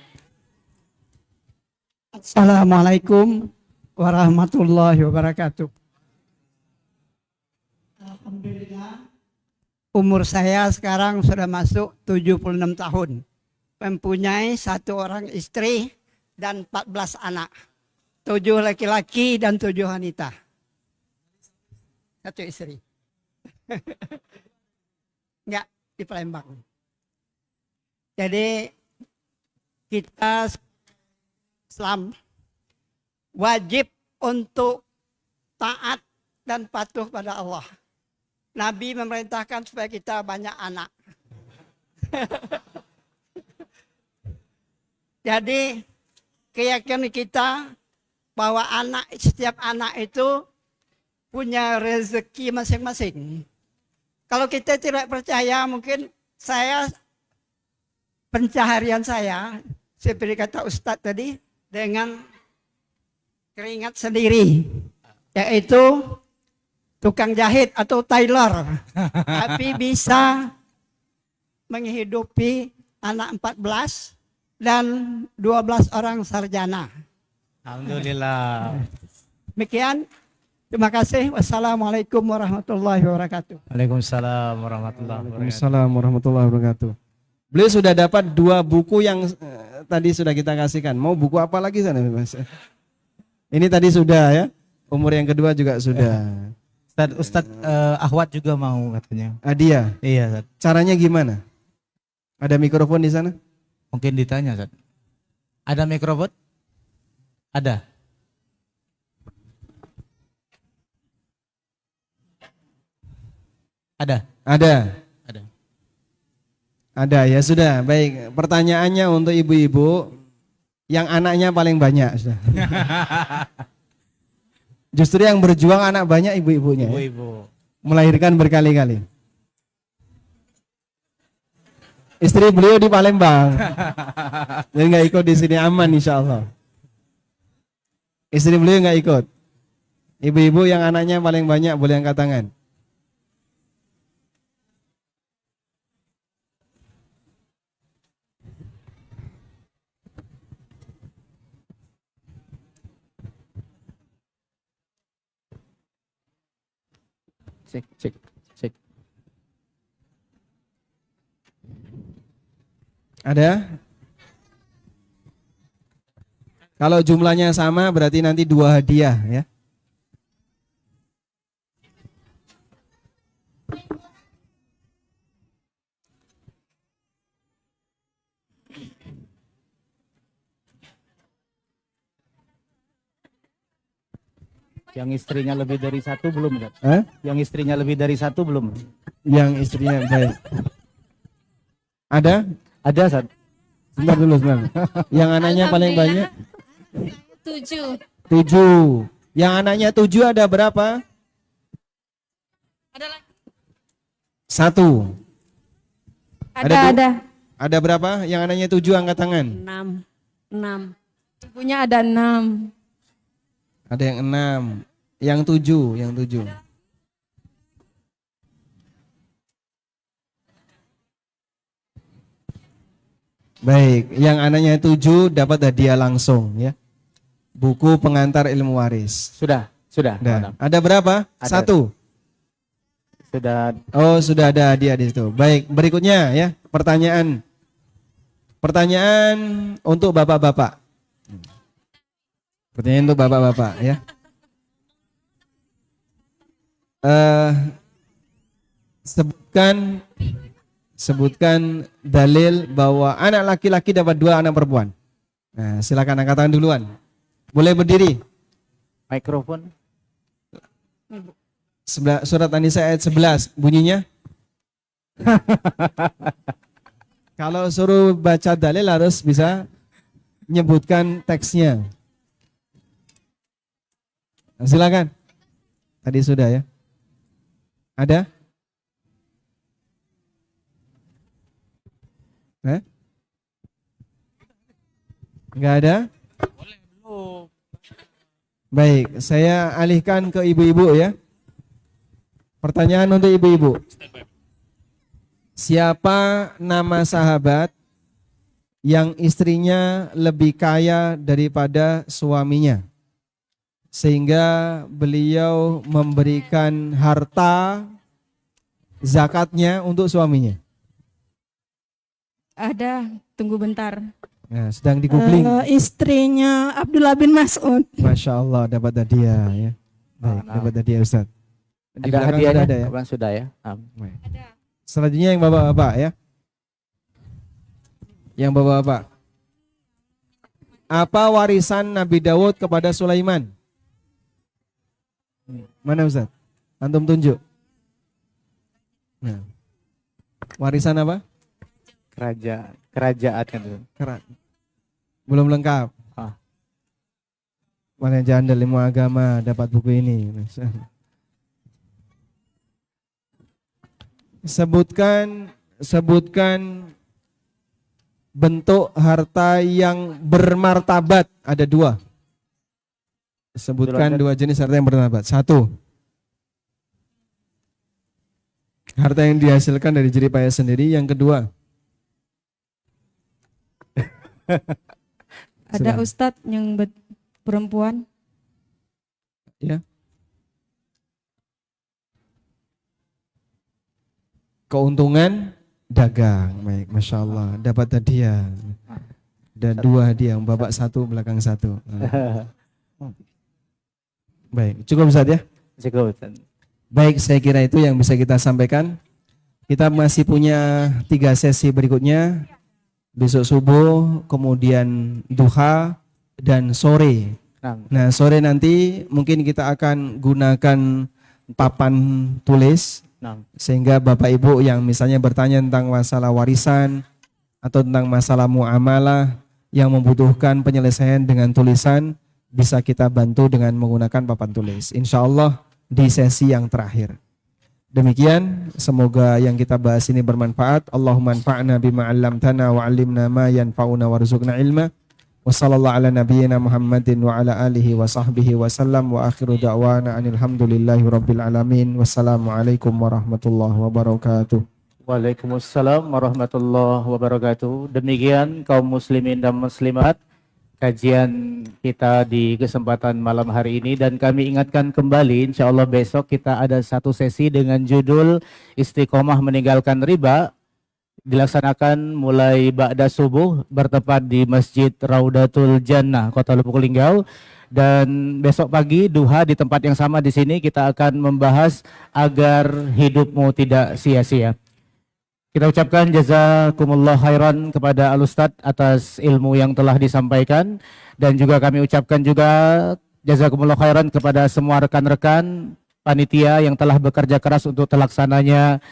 Assalamualaikum warahmatullahi wabarakatuh. Alhamdulillah. Umur saya sekarang sudah masuk 76 tahun. mempunyai 1 orang istri dan 14 anak. 7 laki-laki dan 7 wanita. 1 istri. Enggak, di Palembang. Jadi kita Islam wajib untuk taat dan patuh pada Allah. Nabi memerintahkan supaya kita banyak anak. Jadi keyakinan kita bahwa setiap anak itu punya rezeki masing-masing. Kalau kita tidak percaya, mungkin pencaharian saya, seperti kata Ustadz tadi, dengan keringat sendiri, yaitu tukang jahit atau tailor, tapi bisa menghidupi anak 14 dan 12 orang sarjana. Alhamdulillah. Demikian, terima kasih. Wassalamualaikum warahmatullahi wabarakatuh. Waalaikumsalam warahmatullahi wabarakatuh. Waalaikumsalam warahmatullahi wabarakatuh. Beliau sudah dapat 2 buku yang tadi sudah kita kasihkan. Mau buku apa lagi sana, Mas? Ini tadi sudah ya. Umur yang kedua juga sudah. Ustadz Ahwat juga mau katanya. Dia. Iya, Ustaz. Caranya gimana? Ada mikrofon di sana? Mungkin ditanya, Ustaz. Ada mikrofon? Ada. Ada. Ada. Ada. Ada ya sudah. Baik. Pertanyaannya untuk ibu-ibu yang anaknya paling banyak sudah. Justru yang berjuang anak banyak ibu-ibunya. Ibu-ibu. Melahirkan berkali-kali. Istri beliau di Palembang. Jadi nggak ikut di sini, aman insya Allah. Istri beliau nggak ikut. Ibu-ibu yang anaknya paling banyak boleh angkat tangan. Cek. Ada? Kalau jumlahnya sama berarti nanti 2 hadiah ya. Yang istrinya lebih dari 1 belum, Ustaz? Hah? Yang istrinya lebih dari 1 belum? Yang istrinya baik. Ada? Ada, Ustaz. Sebentar dulu, sebentar. Yang anaknya paling banyak? 7. 7. Yang anaknya 7 ada berapa? Ada lagi? 1. Ada. Ada berapa? Yang anaknya 7 angkat tangan. 6. Ibunya ada 6. Ada yang 6. Yang 7. Baik, yang anaknya 7 dapat hadiah langsung ya. Buku pengantar ilmu waris. Sudah. Nah, ada berapa? Ada. 1. Sudah. Oh, sudah ada hadiah di situ. Baik, berikutnya ya, pertanyaan. Pertanyaan untuk bapak-bapak. Pertanyaan untuk bapak-bapak ya. Sebutkan dalil bahwa anak laki-laki dapat 2 anak perempuan. Nah, silakan angkat tangan duluan. Boleh berdiri. Mikrofon. Surat An-Nisa ayat 11 bunyinya. Kalau suruh baca dalil harus bisa menyebutkan teksnya. Nah, silakan. Tadi sudah ya. Ada? Enggak ada? Baik, saya alihkan ke ibu-ibu ya. Pertanyaan untuk ibu-ibu. Siapa nama sahabat yang istrinya lebih kaya daripada suaminya, sehingga beliau memberikan harta zakatnya untuk suaminya? Ada, tunggu bentar. Nah, sedang di googling. Istrinya Abdullah bin Mas'ud. Masya Allah dapat hadiah ya. Baik, dapat hadiah Ustaz. Di Ada belakang hadiahnya? sudah ada ya. Belakang sudah ya. Baik. Selanjutnya yang bapak-bapak ya. Yang bapak-bapak. Apa warisan Nabi Daud kepada Sulaiman? Mana Ustaz? Antum tunjuk. Nah. Warisan apa? Kerajaan kan itu. Belum lengkap. Mana janda ilmu agama dapat buku ini. Sebutkan bentuk harta yang bermartabat. Ada 2. Sebutkan 2 jenis harta yang bermartabat. 1. Harta yang dihasilkan dari jerih payah sendiri. Yang kedua. Ada Ustadz yang perempuan. Ya. Keuntungan dagang. Baik, Masya Allah. Dapat hadiah. Ada 2 hadiah. Bapak 1, belakang 1. Baik, cukup Ustaz ya? Cukup. Baik, saya kira itu yang bisa kita sampaikan. Kita masih punya 3 sesi berikutnya. Besok subuh, kemudian duha, dan sore. Nah, sore nanti mungkin kita akan gunakan papan tulis. Sehingga Bapak Ibu yang misalnya bertanya tentang masalah warisan atau tentang masalah muamalah yang membutuhkan penyelesaian dengan tulisan, bisa kita bantu dengan menggunakan papan tulis. Insya Allah di sesi yang terakhir. Demikian, semoga yang kita bahas ini bermanfaat. Allahumma anfa'na bima 'allamtana wa 'allimna ma yanfa'una warzuqna ilma. Wa sallallahu ala nabiyyina Muhammadin wa ala alihi wa sahbihi wa sallam wa akhiru da'wana anil hamdulillahi rabbil alamin. Wassalamualaikum warahmatullahi wabarakatuh. Waalaikumsalam warahmatullahi wabarakatuh. Demikian kaum muslimin dan muslimat, kajian kita di kesempatan malam hari ini, dan kami ingatkan kembali insya Allah besok kita ada 1 sesi dengan judul Istiqomah Meninggalkan Riba, dilaksanakan mulai ba'da subuh bertepat di Masjid Raudatul Jannah Kota Lubuk Linggau, dan besok pagi duha di tempat yang sama di sini kita akan membahas agar hidupmu tidak sia-sia. Kita ucapkan jazakumullah khairan kepada Al-Ustadz atas ilmu yang telah disampaikan, dan juga kami ucapkan juga jazakumullah khairan kepada semua rekan-rekan panitia yang telah bekerja keras untuk terlaksananya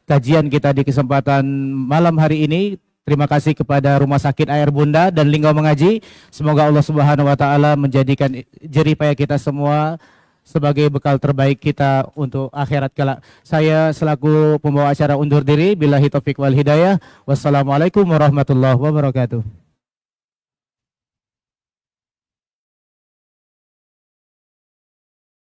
kajian kita di kesempatan malam hari ini. Terima kasih kepada Rumah Sakit Air Bunda dan Linggau Mengaji. Semoga Allah Subhanahu wa taala menjadikan jerih payah kita semua sebagai bekal terbaik kita untuk akhirat kelak. Saya selaku pembawa acara undur diri. Billahi taufik wal hidayah. Wassalamualaikum warahmatullahi wabarakatuh.